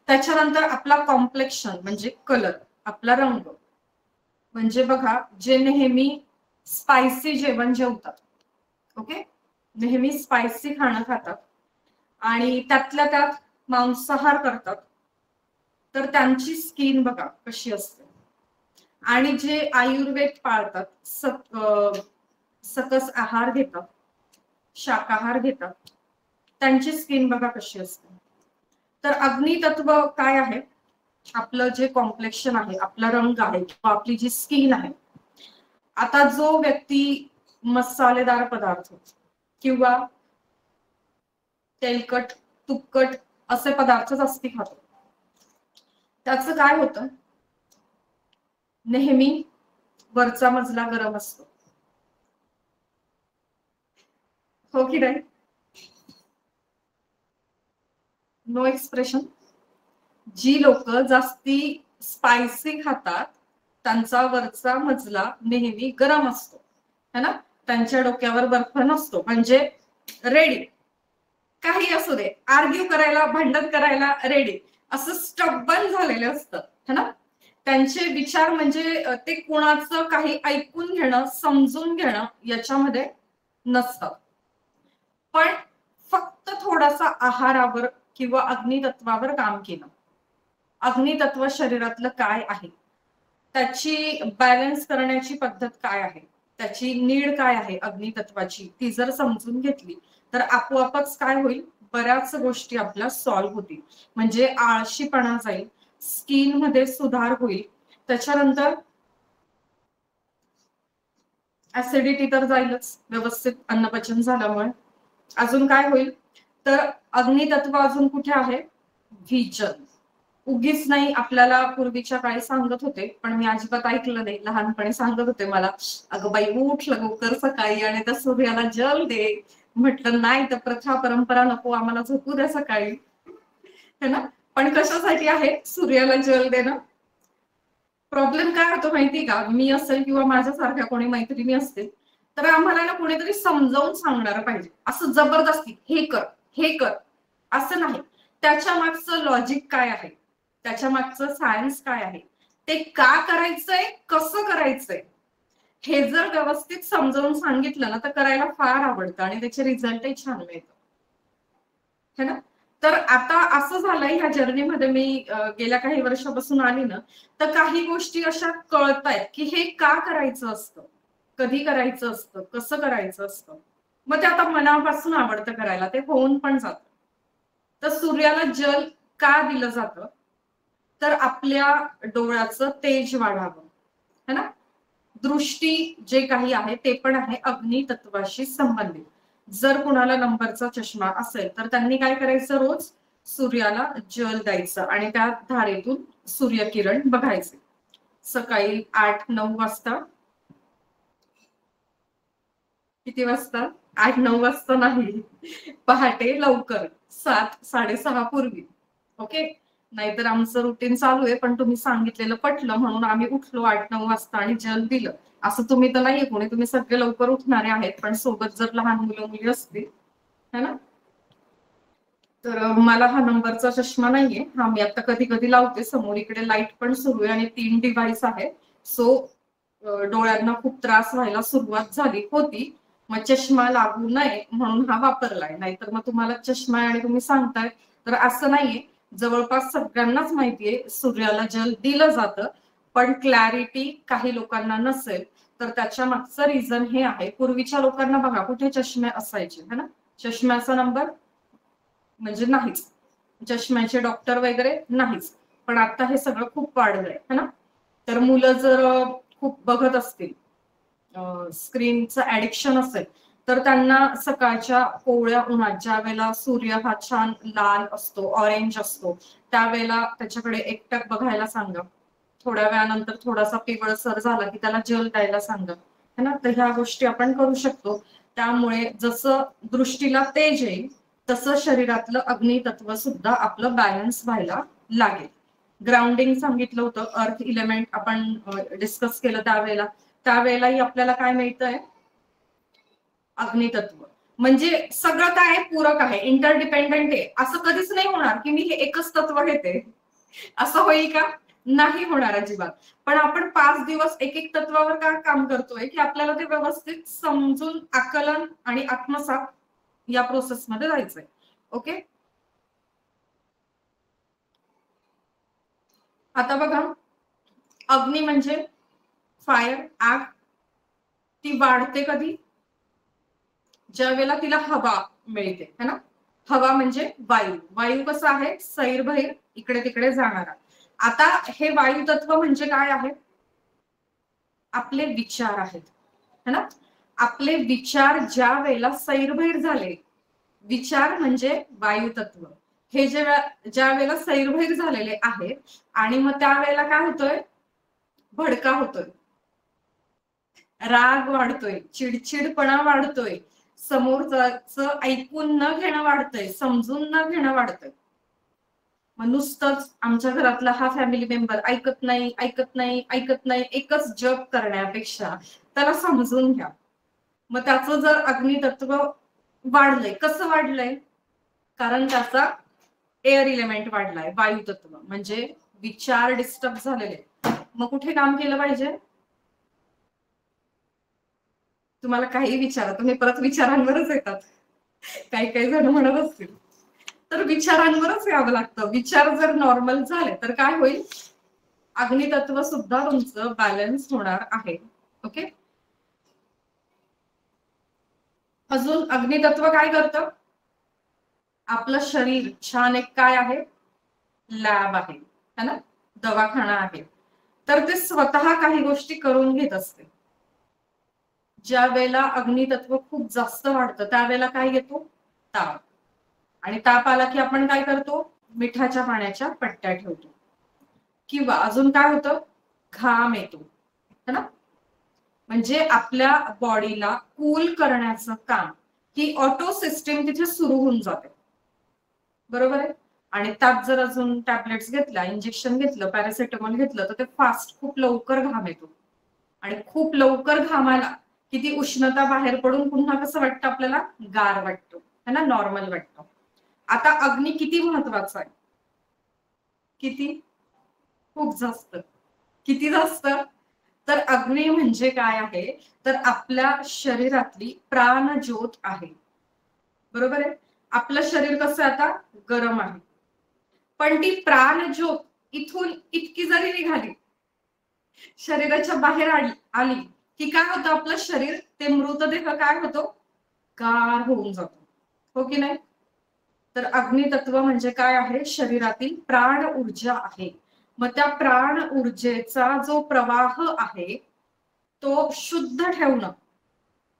त्याच्यानंतर आपला कॉम्प्लेक्शन म्हणजे कलर, आपला रंग. म्हणजे बघा, जे नेहमी स्पायसी जेवण जेवतात, ओके, नेहमी स्पायसी खाणं खातात आणि त्यातल्या त्यात मांसाहार करतात, तर त्यांची स्किन बघा कशी असते. आणि जे आयुर्वेद पाळतात, सकस आहार घेतात, शाकाहार घेतात, त्यांची स्किन बघा कशी असते. तर अग्नितत्व काय आहे? आपलं जे कॉम्प्लेक्शन आहे, आपला रंग आहे किंवा आपली जी स्किन आहे. आता जो व्यक्ती मसालेदार पदार्थ किंवा तेलकट, तुपकट असे पदार्थ जास्ती खातो, त्याचं काय होतं? नेहमी वरचा मजला गरम असतो, हो की नाही? No expression. जी लोक जास्ती स्पायसी खातात त्यांचा वरचा मजला नेहमी गरम असतो, है ना. त्यांच्या डोक्यावर बर्फ नसतो, म्हणजे रेडी, काही असू दे, आर्ग्यू करायला, भांडण करायला रेडी, असं स्टबन झालेले असतं, है ना. त्यांचे विचार म्हणजे ते कोणाचं काही ऐकून घेणं, समजून घेणं याच्यामध्ये नसतं. पण फक्त थोडासा आहारावर किंवा अग्नितत्वावर काम केलं, अग्नितत्व शरीरातलं काय आहे, त्याची बॅलन्स करण्याची पद्धत काय आहे, त्याची नीड काय आहे अग्नितत्वाची, ती जर समजून घेतली तर आपोआपच काय होईल? बऱ्याच गोष्टी आपल्या सॉल्व्ह होतील. म्हणजे आळशीपणा जाईल, स्किन मध्ये सुधार होईल. त्याच्यानंतर ऍसिडिटी तर जाईलच, व्यवस्थित अन्नपचन झाल्यामुळे. अजून काय होईल? तर अग्नितत्व अजून कुठे आहे? व्हिजन. उगीच नाही, आपल्याला पूर्वीच्या काळी सांगत होते, पण मी अजिबात ऐकलं नाही. लहानपणी सांगत होते मला, अगं बाई उठ लवकर सकाळी आणि त्या सूर्याला जल दे. म्हटलं नाही, तर प्रथा परंपरा नको, आम्हाला झोपू द्या सकाळी, है ना. पण कशासाठी आहे सूर्याला जल देणं? प्रॉब्लेम काय होतो माहिती का? मी असेल किंवा माझ्यासारख्या कोणी मैत्रिणी असतील, तर आम्हाला ना कोणीतरी समजावून सांगणार पाहिजे. असं जबरदस्ती हे कर, हे कर असं नाही. त्याच्या मागचं लॉजिक काय आहे, त्याच्या मागचं सायन्स काय आहे, ते का करायचंय, कसं करायचंय, हे जर व्यवस्थित समजावून सांगितलं ना तर करायला फार आवडतं आणि त्याचे रिझल्टही छान मिळतात, है ना. तर आता असं झालंय, ह्या जर्नीमध्ये मी गेल्या काही वर्षापासून आली ना, तर काही गोष्टी अशा कळतायत की हे का करायचं असतं, कधी करायचं असतं, कसं करायचं असतं. मग ते आता मनापासून आवडतं करायला, ते होऊन पण जातं. तर सूर्याला जल का दिलं जातं? तर आपल्या डोळ्याचं तेज वाढावं, है ना. दृष्टी जे काही आहे ते पण आहे अग्नितत्वाशी संबंधित. जर कुणाला नंबरचा चष्मा असेल तर त्यांनी काय करायचं? रोज सूर्याला जल द्यायचं आणि त्या धारेतून सूर्यकिरण बघायचे. सकाळी 8-9 वाजता. किती वाजता? 8-9 वाजता नाही, पहाटे लवकर 7-6:30 पूर्वी. ओके. नाहीतर आमचं रुटीन चालू आहे, पण तुम्ही सांगितलेलं पटलं म्हणून आम्ही उठलो 8-9 वाजता आणि जल दिलं. असं तुम्ही तर नाहीये कोणी, तुम्ही सगळे लवकर उठणारे आहेत, पण सोबत जर लहान मुलं मुली असतील है ना, तर मला हा नंबरचा चष्मा नाहीये. हा मी आता कधी कधी लावते. समोर इकडे लाईट पण सुरू आहे आणि 3 डिव्हाइस आहे. सो डोळ्यांना खूप त्रास व्हायला सुरुवात झाली होती. मग चष्मा लागू नये म्हणून हा वापरलाय. नाहीतर मग तुम्हाला चष्मा आहे आणि तुम्ही सांगताय, तर असं नाहीये. जवळपास सगळ्यांनाच माहितीये सूर्याला जल दिलं जातं, पण क्लॅरिटी काही लोकांना नसेल, तर त्याच्या मागचं रिझन हे आहे. पूर्वीच्या लोकांना बघा कुठे चष्मे असायचे है ना, चष्म्याचा नंबर म्हणजे नाहीच, चष्म्याचे डॉक्टर वगैरे नाहीच. पण आता हे सगळं खूप वाढलंय है ना. तर मुलं जर खूप बघत असतील, स्क्रीनचं ऍडिक्शन असेल, तर त्यांना सकाळच्या कोवळ्या उन्हात ज्या वेळेला सूर्य हा छान लाल असतो, ऑरेंज असतो, त्यावेळेला त्याच्याकडे एकटक बघायला सांगा. थोड्या वेळानंतर थोडासा पिवळसर झाला की त्याला जल द्यायला सांगा है ना. तर ह्या गोष्टी आपण करू शकतो. त्यामुळे जसं दृष्टीला तेज येईल, तसं शरीरातलं अग्नितत्व सुद्धा आपलं बॅलन्स व्हायला लागेल. ग्राउंडिंग सांगितलं होतं, अर्थ इलेमेंट आपण डिस्कस केलं त्यावेळेलाही आपल्याला काय मिळतंय, अग्नितत्व. म्हणजे सगळं काय पूरक आहे, इंटरडिपेंडंट आहे. असं कधीच नाही होणार की मी हे एकच तत्व घेते, असं होईल का, नाही होणार अजिबात. पण आपण 5 दिवस एक एक तत्वावर का काम करतोय, की आपल्याला ते व्यवस्थित समजून आकलन आणि आत्मसात या प्रोसेसमध्ये जायचंय. ओके. आता बघा, अग्नी म्हणजे फायर, आग. ती वाढते कधी, ज्या वेळेला तिला हवा मिळते है ना. हवा म्हणजे वायू. वायू कसा आहे, सैरभैर इकडे तिकडे जाणारा. आता हे वायू तत्व म्हणजे काय आहे, आपले विचार आहेत है ना. आपले विचार ज्या वेळेला सैरभैर झाले, विचार म्हणजे वायू तत्व, हे ज्या वेळेला सैरभैर झालेले आहेत, आणि मग त्यावेळेला काय होतोय, भडका होतोय, राग वाढतोय, चिडचिडपणा वाढतोय, समोरचं ऐकून न घेणं वाढतंय, समजून न घेणं वाढतंय. मग नुसतंच आमच्या घरातला हा फॅमिली मेंबर ऐकत नाही ऐकत नाही ऐकत नाही, एकच जग करण्यापेक्षा त्याला समजून घ्या. मग त्याचं जर अग्नितत्व वाढलंय, कसं वाढलंय, कारण त्याचा एअर इलेमेंट वाढलाय, वायू तत्व. म्हणजे विचार डिस्टर्ब झालेले, मग कुठे काम केलं पाहिजे, तुम्हाला काही विचारा, तुम्ही परत विचारांवरच येतात. काही काही जण म्हणत असतील, तर विचारांवरच यावं लागतं. विचार जर नॉर्मल झाले तर काय होईल, अग्नितत्व सुद्धा तुमचं बॅलन्स होणार आहे. ओके. अजून अग्नितत्व काय करतं, आपलं शरीर छान एक काय आहे, लॅब आहे है ना, दवाखाना आहे. तर ते स्वतः काही गोष्टी करून घेत असते. ज्या वेळेला अग्नितत्व खूप जास्त वाढतं त्यावेळेला काय येतो, ताप. आणि ताप आला की आपण काय करतो, मिठाच्या पाण्याच्या पट्ट्या ठेवतो. किंवा अजून काय होतं, घाम येतो है ना. म्हणजे आपल्या बॉडीला कूल करण्याचं काम, ही ऑटो सिस्टीम तिथे सुरू होऊन जाते. बरोबर आहे. आणि त्यात जर अजून टॅबलेट्स घेतल्या, इंजेक्शन घेतलं, पॅरासिटामॉल घेतलं, तर ते फास्ट खूप लवकर घाम येतो. आणि खूप लवकर घामाला किती उष्णता बाहेर पडून पुन्हा कसं वाटतं आपल्याला, गार वाटतो है ना, नॉर्मल वाटतं. आता अग्नी किती महत्वाचा आहे, किती, खूप जास्त. किती जास्त, तर अग्नी म्हणजे काय आहे, तर आपल्या शरीरातली प्राणज्योत आहे. बरोबर आहे. आपलं शरीर कसं आता गरम आहे, पण ती प्राणज्योत इथून इतकी जरी निघाली, शरीराच्या बाहेर आली की काय होतं, आपलं शरीर, ते मृतदेह काय होतो, गार होऊन जातो, हो की नाही. तर अग्नितत्व म्हणजे काय आहे, शरीरातील प्राण ऊर्जा आहे. मग त्या प्राण ऊर्जेचा जो प्रवाह आहे तो शुद्ध ठेवणं,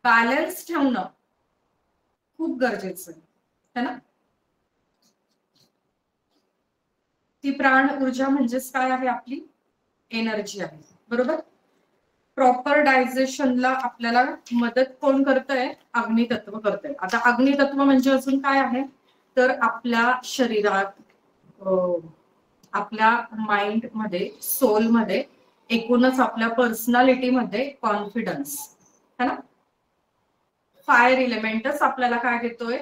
बॅलन्स ठेवणं खूप गरजेचं आहे ना. ती प्राण ऊर्जा म्हणजेच काय आहे, आपली एनर्जी आहे. बरोबर. प्रॉपर डायजेशनला आपल्याला मदत कोण करतंय, अग्नितत्व करतंय. आता अग्नितत्व म्हणजे अजून काय आहे, तर आपल्या शरीरात आपल्या माइंड मध्ये, सोल मध्ये, एकूणच आपल्या पर्सनॅलिटी मध्ये कॉन्फिडन्स है ना. फायर इलेमेंटच आपल्याला काय देतोय,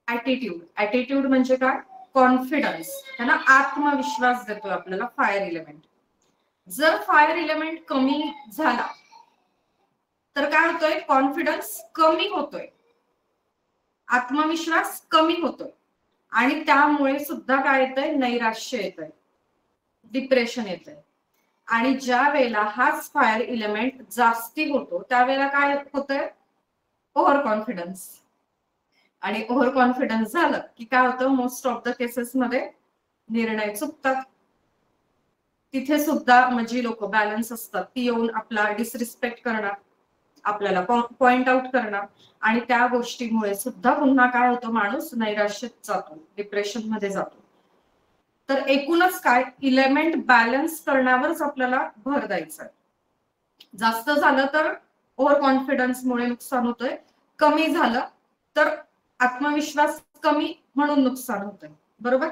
ऍटिट्यूड. ऍटिट्यूड म्हणजे काय, कॉन्फिडन्स है ना, आत्मविश्वास देतोय आपल्याला फायर इलेमेंट. जर फायर इलेमेंट कमी झाला तर काय होतोय, कॉन्फिडन्स कमी होतोय, आत्मविश्वास कमी होतोय आणि त्यामुळे सुद्धा काय येतंय, नैराश्य येतंय, डिप्रेशन येतंय. आणि ज्या वेळेला हाच फायर इलेमेंट जास्ती होतो त्यावेळेला काय होतंय, ओव्हर कॉन्फिडन्स. आणि ओव्हर कॉन्फिडन्स झालं की काय होतं, मोस्ट ऑफ द केसेस मध्ये निर्णय चुकतात. तिथे सुद्धा म्हणजे लोक बॅलन्स असतात ती येऊन आपला डिसरिस्पेक्ट करणार, आपल्याला पॉइंट आउट करणार आणि त्या गोष्टीमुळे सुद्धा पुन्हा काय होतं, माणूस नैराश्यात जातो, डिप्रेशन मध्ये जातो. तर एकूणच काय, इलेमेंट बॅलन्स करण्यावरच आपल्याला भर द्यायचा आहे. जास्त झालं तर ओव्हर कॉन्फिडन्समुळे नुकसान होतंय, कमी झालं तर आत्मविश्वास कमी म्हणून नुकसान होतंय, बरोबर.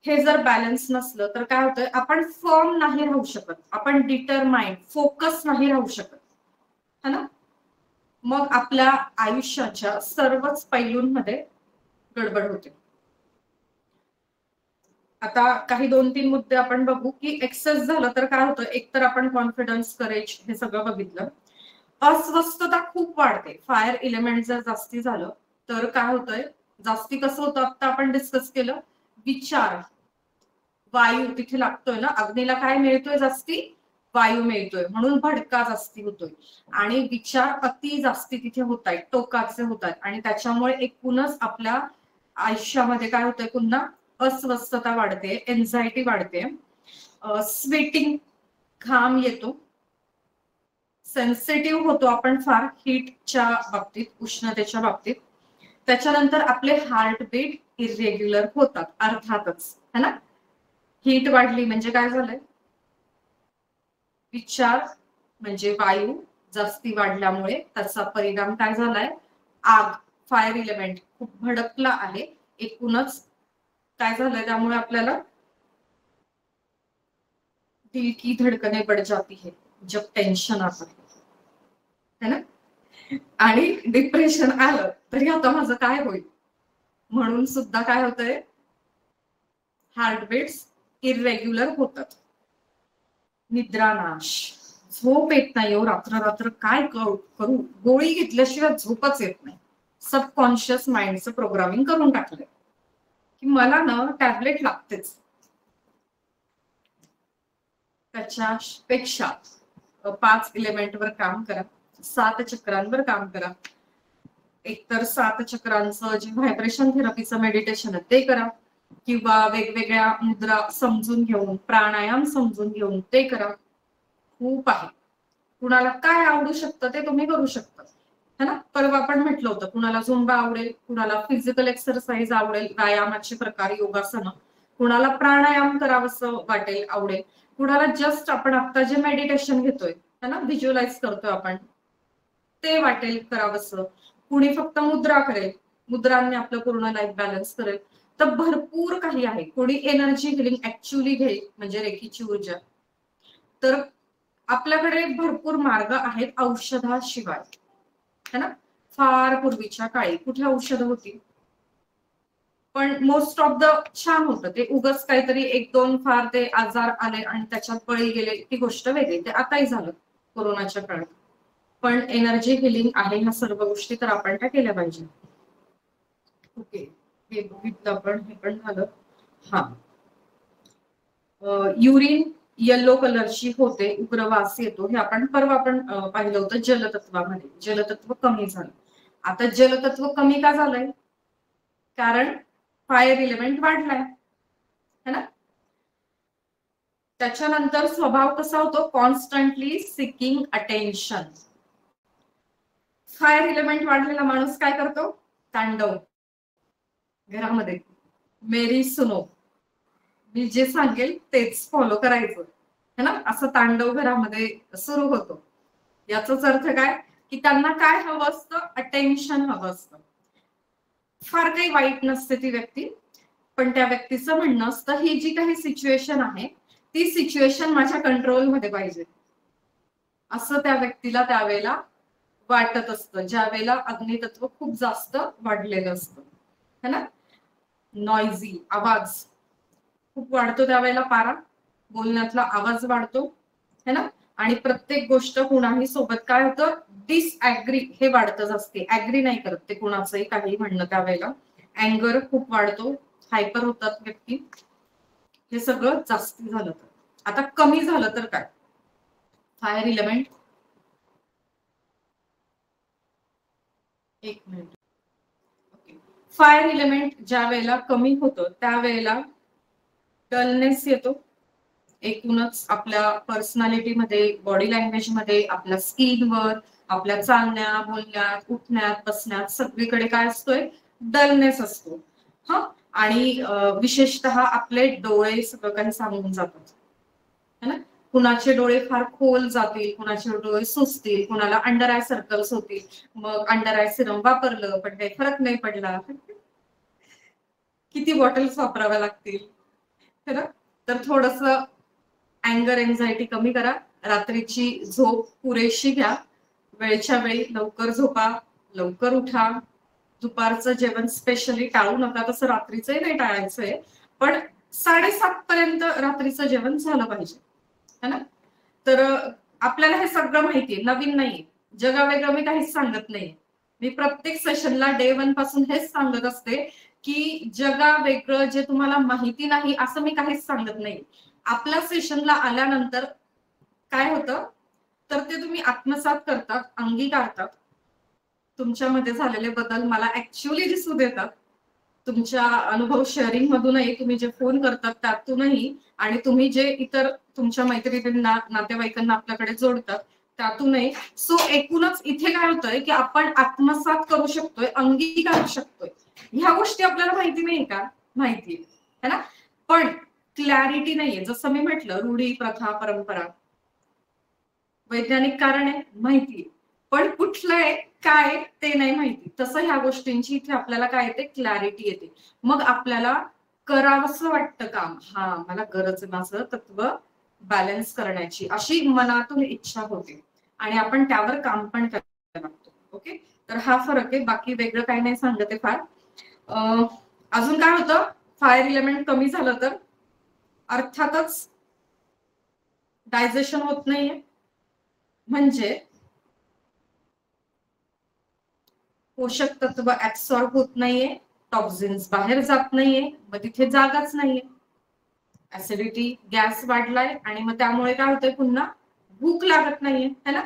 हे जर बॅलन्स नसलं तर काय होतंय, आपण फर्म नाही राहू शकत, आपण डिटरमाइंड, फोकस नाही राहू शकत है ना. मग आपल्या आयुष्याच्या सर्वच पैलूंमध्ये गडबड होते. आता काही 2-3 मुद्दे आपण बघू की एक्सेस झालं तर काय होतं. एक तर आपण कॉन्फिडन्स, करेज हे सगळं बघितलं. अस्वस्थता खूप वाढते. फायर इलेमेंट जर जास्ती झालं तर काय होतंय, जास्ती कसं होतं, आता आपण डिस्कस केलं, विचार, वायू तिथे लागतोय ना, अग्नीला काय मिळतोय, जास्ती वायू मिळतोय, म्हणून भडका जास्ती होतोय आणि विचार अति जास्ती तिथे होत आहेत, टोकाचे होत आहेत आणि त्याच्यामुळे एकूणच आपल्या आयुष्यामध्ये काय होतंय, पुन्हा अस्वस्थता वाढते, एन्झायटी वाढते, स्वेटिंग, घाम येतो, सेन्सिटिव्ह होतो आपण फार हीटच्या बाबतीत, उष्णतेच्या बाबतीत. त्याच्यानंतर आपले हार्टबीट इरेग्युलर होतात अर्थातच है ना. हीट वाढली म्हणजे काय झालंय, विचार म्हणजे वायू जास्ती वाढल्यामुळे त्याचा परिणाम काय झालाय, आग, फायर इलेमेंट खूप भडकला आहे. एकूणच काय झालंय, त्यामुळे आपल्याला दिल की धडकने बढ़ जाती है जब टेन्शन आता है ना. आणि डिप्रेशन आलं तरी आता माझं काय होईल म्हणून सुद्धा काय होतंय, हार्टबीट्स इरेग्युलर होतात, निद्रानाश, झोप येत नाही हो, रात्र रात्र काय करू, गोळी घेतल्याशिवाय झोपच येत नाही. सबकॉन्शियस माइंडचं प्रोग्रामिंग करून टाकलंय की मला ना टॅबलेट लागतेच. त्याच्यापेक्षा 5 इलेमेंटवर काम करा, 7 चक्रांवर काम करा. एकतर 7 चक्रांचं जे व्हायब्रेशन थेरपीचं मेडिटेशन आहे ते करा, किंवा वेगवेगळ्या मुद्रा समजून घेऊन, प्राणायाम समजून घेऊन ते करा. खूप आहे, कुणाला काय आवडू शकतं ते तुम्ही करू शकता है ना. परवा आपण म्हटलं होतं, कुणाला झुंबा आवडेल, कुणाला फिजिकल एक्सरसाइज आवडेल, व्यायामाचे प्रकार, योगासनं, कुणाला प्राणायाम करावंसं वाटेल, आवडेल, कुणाला जस्ट आपण आता जे मेडिटेशन घेतोय है ना, व्हिज्युअलाइज करतोय आपण, ते वाटेल करावंसं, कुणी फक्त मुद्रा करेल, मुद्रांनी आपलं पूर्ण लाईफ बॅलन्स करेल. तर भरपूर काही आहे. कोणी एनर्जी हिलिंग ऍक्च्युअली घेईल म्हणजे रेखीची ऊर्जा. तर आपल्याकडे भरपूर मार्ग आहेत औषधाशिवाय है ना. फार पूर्वीच्या काळी कुठे औषध होती, पण मोस्ट ऑफ द छान होतं ते. उगच काहीतरी 1-2 फार ते आजार आले आणि त्याच्यात बळी गेले ती गोष्ट वेगळी, ते आताही झालं कोरोनाच्या काळात. पण एनर्जी हिलिंग आहे, ह्या सर्व गोष्टी तर आपण त्या केल्या पाहिजे. ओके, हे बघितलं आपण, हे पण झालं. हा, युरिन येलो कलरची होते, उग्रवास येतो, हे आपण परवा आपण पाहिलं होतं जलतत्वामध्ये. जलतत्व कमी झालं. आता जलतत्व कमी का झालंय, कारण फायर इलेमेंट वाढलाय है ना. त्याच्यानंतर स्वभाव कसा होतो, constantly seeking attention. Fire element वाढलेला माणूस काय करतो, तांडव घरामध्ये, मेरी सुनो, मी जे सांगेल तेच फॉलो करायचं है ना, असं तांडव घरामध्ये सुरू होतो. याचाच अर्थ काय की त्यांना काय हवं असतं, अटेन्शन हवं असतं. फार काही वाईट नसते ती व्यक्ती, पण त्या व्यक्तीचं म्हणणं असतं ही जी काही सिच्युएशन आहे ती सिच्युएशन माझ्या कंट्रोलमध्ये पाहिजे, असं त्या व्यक्तीला त्यावेळेला वाटत असतं, ज्या वेळेला अग्नितत्व खूप जास्त वाढलेलं असतं, है ना. नॉइझी, आवाज खूप वाढतो त्यावेळेला, पारा बोलण्यातला आवाज वाढतो, है ना. आणि प्रत्येक गोष्ट कुणाही सोबत काय होतं, डिसॲग्री हे वाढतच असते, ऍग्री नाही करत ते कुणाचंही काही म्हणणं. त्यावेळेला अँगर खूप वाढतो, हायपर होतात व्यक्ती. हे सगळं जास्ती झालं तर. आता कमी झालं तर काय, फायर इलेमेंट, एक मिनिट. ओके, फायर इलेमेंट ज्या वेळेला कमी होतं त्यावेळेला डलनेस येतो. एकूणच आपल्या पर्सनॅलिटीमध्ये, बॉडी लँग्वेजमध्ये, आपल्या स्किनवर, आपल्या चालण्यात, बोलण्यात, उठण्यात, बसण्यात सगळीकडे काय असतोय, डलनेस असतो. हा, आणि विशेषतः आपले डोळे सगळं काही सांगून जातात, है ना. कुणाचे डोळे फार खोल जातील, कुणाचे डोळे सुचतील, कुणाला अंडर आय सर्कल्स होतील, मग अंडर आय सिरम वापरलं पण काही फरक नाही पडला, किती बॉटल्स वापराव्या लागतील, है ना. तर थोडस अँगर, एन्झायटी कमी करा, रात्रीची झोप पुरेशी घ्या, वेळच्या वेळी लवकर झोपा, लवकर उठा, दुपारचं जेवण स्पेशली टाळू नका, तसं रात्रीचंही नाही टाळायचंय, पण 7:30 पर्यंत रात्रीचं जेवण झालं पाहिजे, है ना. तर आपल्याला हे सगळं माहितीये, नवीन नाहीये, जगावेगळं मी काहीच सांगत नाहीये. मी प्रत्येक सेशनला डे 1 पासून हेच सांगत असते की जगा वेगळं जे तुम्हाला माहिती नाही असं मी काहीच सांगत नाही. आपल्या सेशनला आल्यानंतर काय होतं, तर ते तुम्ही आत्मसात करतात, अंगीकारतात, तुमच्यामध्ये झालेले बदल मला ऍक्च्युअली दिसू देतात, तुमच्या अनुभव शेअरिंग मधूनही, तुम्ही जे फोन करतात त्यातूनही, आणि तुम्ही जे इतर तुमच्या मैत्रिणींना, नातेवाईकांना आपल्याकडे जोडतात त्यातूनही. सो एकूणच इथे काय होतंय की आपण आत्मसात करू शकतोय, अंगीकारू शकतोय. ह्या गोष्टी आपल्याला माहिती नाही का, माहिती है ना, पण क्लॅरिटी नाहीये. जसं मी म्हटलं, रूढी, प्रथा, परंपरा, वैज्ञानिक कारण आहे माहितीये, पण कुठलं आहे, काय ते नाही माहिती. तसं ह्या गोष्टींची इथे आपल्याला काय येते, क्लॅरिटी येते. मग आपल्याला करावंसं वाटतं काम, हा मला गरज आहे माझं तत्व बॅलन्स करण्याची, अशी मनातून इच्छा होते आणि आपण त्यावर काम पण करायला लागतो. ओके, तर हा फरक आहे, बाकी वेगळं काही नाही सांगते फार. अजून काय होतं, फायर इलेमेंट कमी झालं तर अर्थातच डायजेशन होत नाहीये, म्हणजे पोषक तत्व ऍब्सॉर्ब होत नाहीये, टॉक्झिन्स बाहेर जात नाहीये, मग तिथे जागाच नाहीये, ऍसिडिटी, गॅस वाढलाय, आणि मग त्यामुळे काय होतंय, पुन्हा भूक लागत नाहीये, है ना.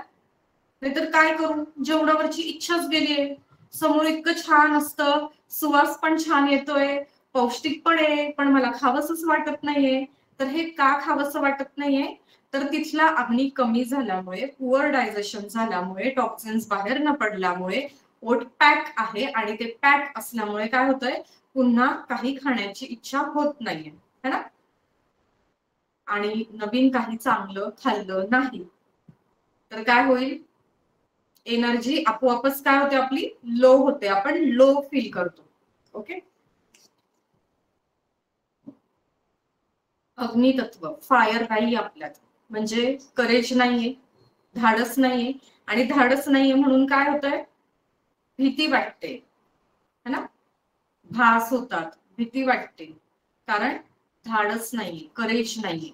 नाहीतर काय करू, जेवणावरची इच्छाच गेलीये, समोर इतकं छान असतं, सुवास पण छान येतोय, पौष्टिक पण आहे, पण मला खावंसच वाटत नाहीये. तर हे का खावंसं वाटत नाहीये, तर तिथला अग्नी कमी झाल्यामुळे, पुअर डायजेशन झाल्यामुळे, टॉक्सिन्स बाहेर न पडल्यामुळे पोट पॅक आहे, आणि ते पॅक असल्यामुळे काय होतंय, पुन्हा काही खाण्याची इच्छा होत नाहीये, है ना. आणि नवीन काही चांगलं खाल्लं नाही तर काय होईल, एनर्जी आपोआपच काय होते, आपली लो होते, आपण लो फील करतो. ओके, अग्नितत्व, फायर नाही आपल्यात, म्हणजे करेज नाहीये, धाडस नाहीये, आणि धाडस नाहीये म्हणून काय होतंय, भीती वाटते, है ना. भास होतात, भीती वाटते, कारण धाडस नाहीये, करेज नाहीये.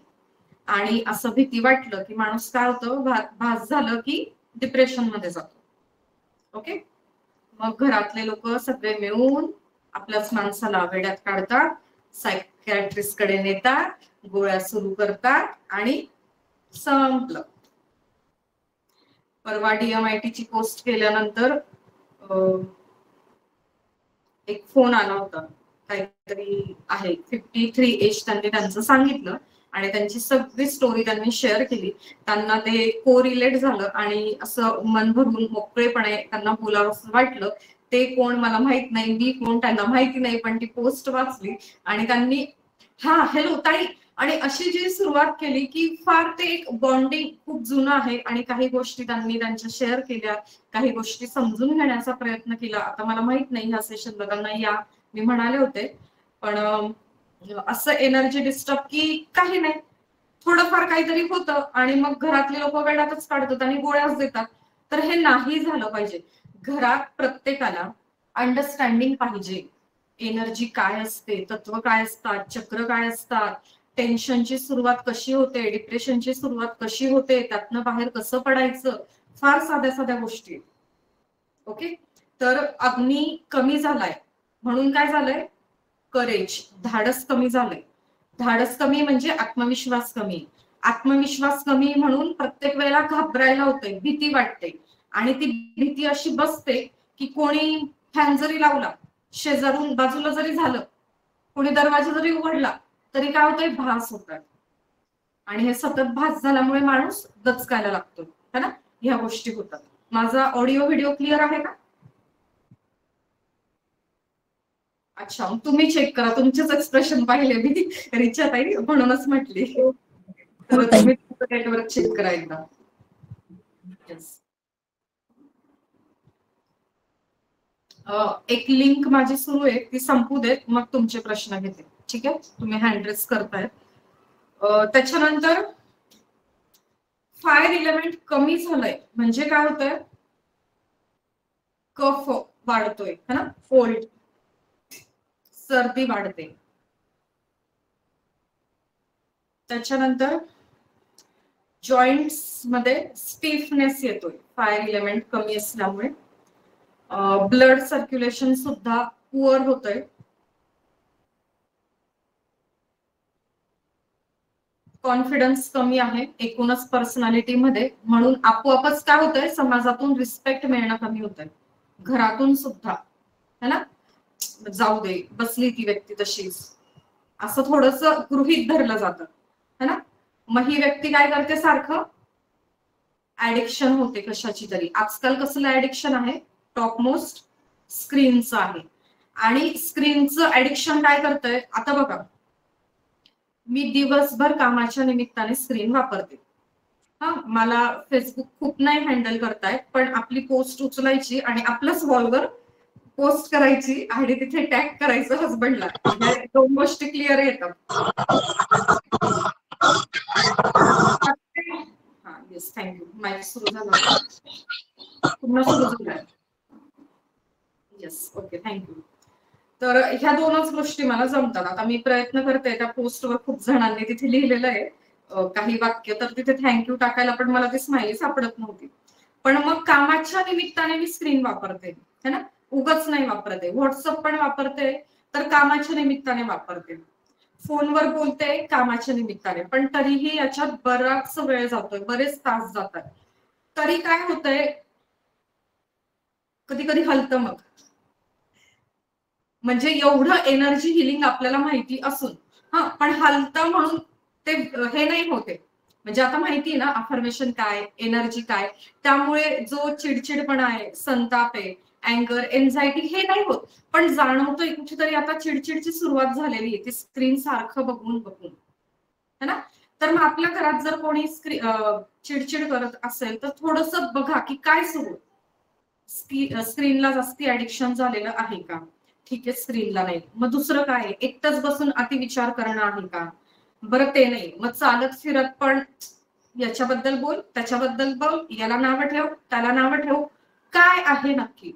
आणि असं भीती वाटलं की माणूस काय होतं, भास झालं की डिप्रेशन मध्ये जातो. ओके, मग घरातले लोक सगळे मिळून आपल्याच माणसाला वेड्यात काढतात, सायकॅट्रिस्ट कडे नेतात, गोळ्या सुरू करतात, आणि संपलं. परवा DMIT ची पोस्ट केल्यानंतर एक फोन आला होता, काहीतरी आहे 53 एज, त्यांनी त्यांचं सांगितलं आणि त्यांची सगळी स्टोरी त्यांनी शेअर केली. त्यांना ते कोरिलेट झालं आणि असं मन भरून मोकळेपणे त्यांना बोलावंसं वाटलं. ते कोण मला माहित नाही, मी कोण त्यांना माहिती नाही, पण ती पोस्ट वाचली आणि त्यांनी, हा हॅलो ताई, आणि अशी जी सुरुवात केली की फार ते एक बॉन्डिंग खूप जुनं आहे आणि काही गोष्टी त्यांनी त्यांच्या शेअर केल्या, काही गोष्टी समजून घेण्याचा प्रयत्न केला. आता मला माहित नाही ह्या सेशनला त्यांना या मी म्हणाले होते, पण असं एनर्जी डिस्टर्ब की काही नाही, थोडंफार काहीतरी होतं आणि मग घरातले लोक वेळातच काढतात आणि गोळ्याच देतात. तर हे नाही झालं पाहिजे. घरात प्रत्येकाला अंडरस्टँडिंग पाहिजे. एनर्जी काय असते, तत्व काय असतात, चक्र काय असतात, टेन्शनची सुरुवात कशी होते, डिप्रेशनची सुरुवात कशी होते, त्यातनं बाहेर कसं पडायचं, फार साध्या साध्या गोष्टी. ओके. तर अग्नी कमी झालाय म्हणून काय झालंय, करेज, धाडस कमी झालंय. धाडस कमी म्हणजे आत्मविश्वास कमी. आत्मविश्वास कमी म्हणून प्रत्येक वेळेला घाबरायला होतंय, भीती वाटते. आणि ती भीती अशी बसते की कोणी फॅन जरी लावला, शेजारून बाजूला जरी झालं, कोणी दरवाजा जरी उघडला तरी काय होतंय, भास होतात. आणि हे सतत भास झाल्यामुळे माणूस दचकायला लागतो, है ना. ह्या गोष्टी होतात. माझा ऑडिओ व्हिडिओ क्लिअर आहे का? अच्छा, तुम्ही चेक करा, तुमचेच एक्सप्रेशन पाहिले मी रिचा ताई, म्हणूनच म्हटली. तर तुम्ही नेटवर्क चेक करा एकदा. एक लिंक माझी सुरू आहे, ती संपू देत, मग तुमचे प्रश्न घेते. ठीक आहे, तुम्ही हँड रेस करताय. त्याच्यानंतर फायर इलेमेंट कमी झालंय म्हणजे काय होतंय, कफ वाढतोय, है ना, कोल्ड, सर्दी वाढते. त्याच्यानंतर जॉईंट्स मध्ये स्टिफनेस येतोय फायर इलेमेंट कमी असल्यामुळे. ब्लड सर्क्युलेशन सुद्धा पुअर होतंय. कॉन्फिडन्स कमी आहे एकूणच पर्सनॅलिटी मध्ये, म्हणून आपोआपच काय होतंय, समाजातून रिस्पेक्ट मिळणं कमी होतंय, घरातून सुद्धा, है ना. जाऊ दे, बसली ती व्यक्ती तशीच, असं थोडस गृहीत धरलं जातं, है ना. मग ही व्यक्ती काय करते, सारखं ऍडिक्शन होते कशाची तरी. आजकाल कसलं ऍडिक्शन आहे, टॉप मोस्ट स्क्रीनचं आहे. आणि स्क्रीनचं ऍडिक्शन काय करतंय, आता बघा, मी दिवसभर कामाच्या निमित्ताने स्क्रीन वापरते. हा, मला फेसबुक खूप नाही हँडल करतायत, पण आपली पोस्ट उचलायची आणि आपल्याच वॉलवर पोस्ट करायची आणि तिथे टॅग करायचं हजबंडला. ह्या दोन गोष्टी क्लिअर येतात. हा, येस, थँक्यू. माईक सुरू झाला, पुन्हा सुरू झालाय. Yes, okay, thank you. तर ह्या दोनच गोष्टी मला जमतात. आता मी प्रयत्न करते, त्या पोस्टवर खूप जणांनी तिथे लिहिलेलं आहे काही वाक्य, तर तिथे थँक्यू टाकायला पण मला ती स्माइली सापडत नव्हती. पण मग कामाच्या निमित्ताने मी स्क्रीन वापरते, है ना, उगाच नाही वापरते. व्हॉट्सअप पण वापरते, तर कामाच्या निमित्ताने वापरते. फोनवर बोलते कामाच्या निमित्ताने, पण तरीही याच्यात बराच वेळ जातोय, बरेच तास जातात. तरी काय होतंय, कधी कधी हलतं मग. म्हणजे एवढं एनर्जी हिलिंग आपल्याला माहिती असून हा, पण हलतं म्हणून ते हे नाही होते. म्हणजे आता माहिती ना अफर्मेशन काय, एनर्जी काय, त्यामुळे जो चिडचिडपणा आहे, संताप आहे, अँगर, एन्झायटी, हे नाही होत. पण जाणवतोय कुठेतरी आता चिडचिडची सुरुवात झालेली आहे, ती स्क्रीन सारखं बघून बघून, है ना. तर मग आपल्या घरात जर कोणी चिडचिड करत असेल तर थोडस बघा की काय सुरू, स्क्रीनला जास्ती ऍडिक्शन झालेलं आहे का. ठीक आहे, स्क्रीनला नाही, मग दुसरं काय, एकटंच बसून अतिविचार करणं आहे का. बरं, ते नाही, मग चालत फिरत पण याच्याबद्दल बोल, त्याच्याबद्दल बोल, याला नावं ठेव, त्याला नावं ठेव, काय आहे नक्की.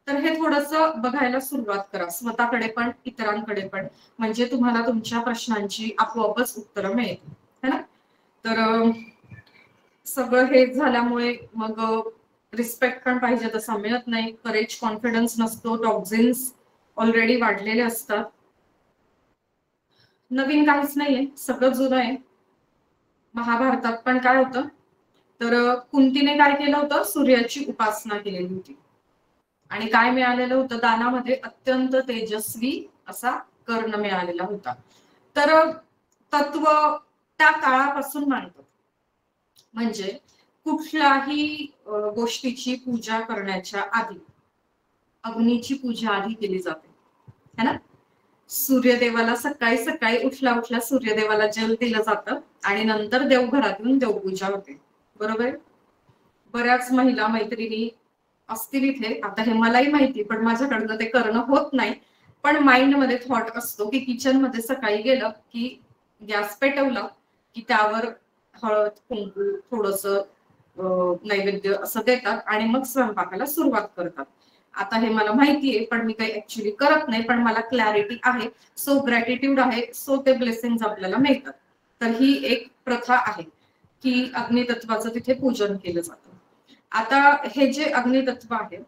तर हे थोडस बघायला सुरुवात करा, स्वतःकडे पण इतरांकडे पण, म्हणजे तुम्हाला तुमच्या प्रश्नांची आपोआपच उत्तरं मिळेल, है ना. तर सगळं हे झाल्यामुळे मग रिस्पेक्ट पण पाहिजे तसा मिळत नाही, करेज, कॉन्फिडन्स नसतो, टॉक्झिन्स ऑलरेडी वाढलेले असतात. नवीन काहीच नाहीये, सगळं जुनं आहे. महाभारतात पण काय होतं, तर कुंतीने काय केलं होतं, सूर्याची उपासना केलेली होती आणि काय मिळालेलं होतं, दानामध्ये अत्यंत तेजस्वी असा कर्ण मिळालेला होता. तर तत्व त्या काळापासून मांडतात. म्हणजे कुठल्याही गोष्टीची पूजा करण्याच्या आधी अग्नीची पूजा आधी केली जाते, है ना. सूर्यदेवाला सकाळी सकाळी उठल्या उठल्या सूर्यदेवाला जल दिलं जातं आणि नंतर देवघरातून देवपूजा होते. बरोबर. बऱ्याच महिला मैत्रिणी असतील इथे, आता हे मलाही माहिती, पण माझ्याकडनं ते करणं होत नाही. पण माइंड मध्ये थॉट असतो की किचन मध्ये सकाळी गेलं की गॅस पेटवला की त्यावर हळद कुंकू थोडस नैवेद्य असं देतात आणि मग स्वयंपाकाला सुरुवात करतात. आता हे मला माहितीये, पण मी काही ऍक्च्युली करत नाही, पण मला क्लॅरिटी आहे, सो ग्रॅटिट्यूड आहे, सो ते ब्लेसिंग आपल्याला मिळतात. तर ही एक प्रथा आहे की अग्नितत्वाचं तिथे पूजन केलं जातं. आता हे जे अग्नितत्व आहे,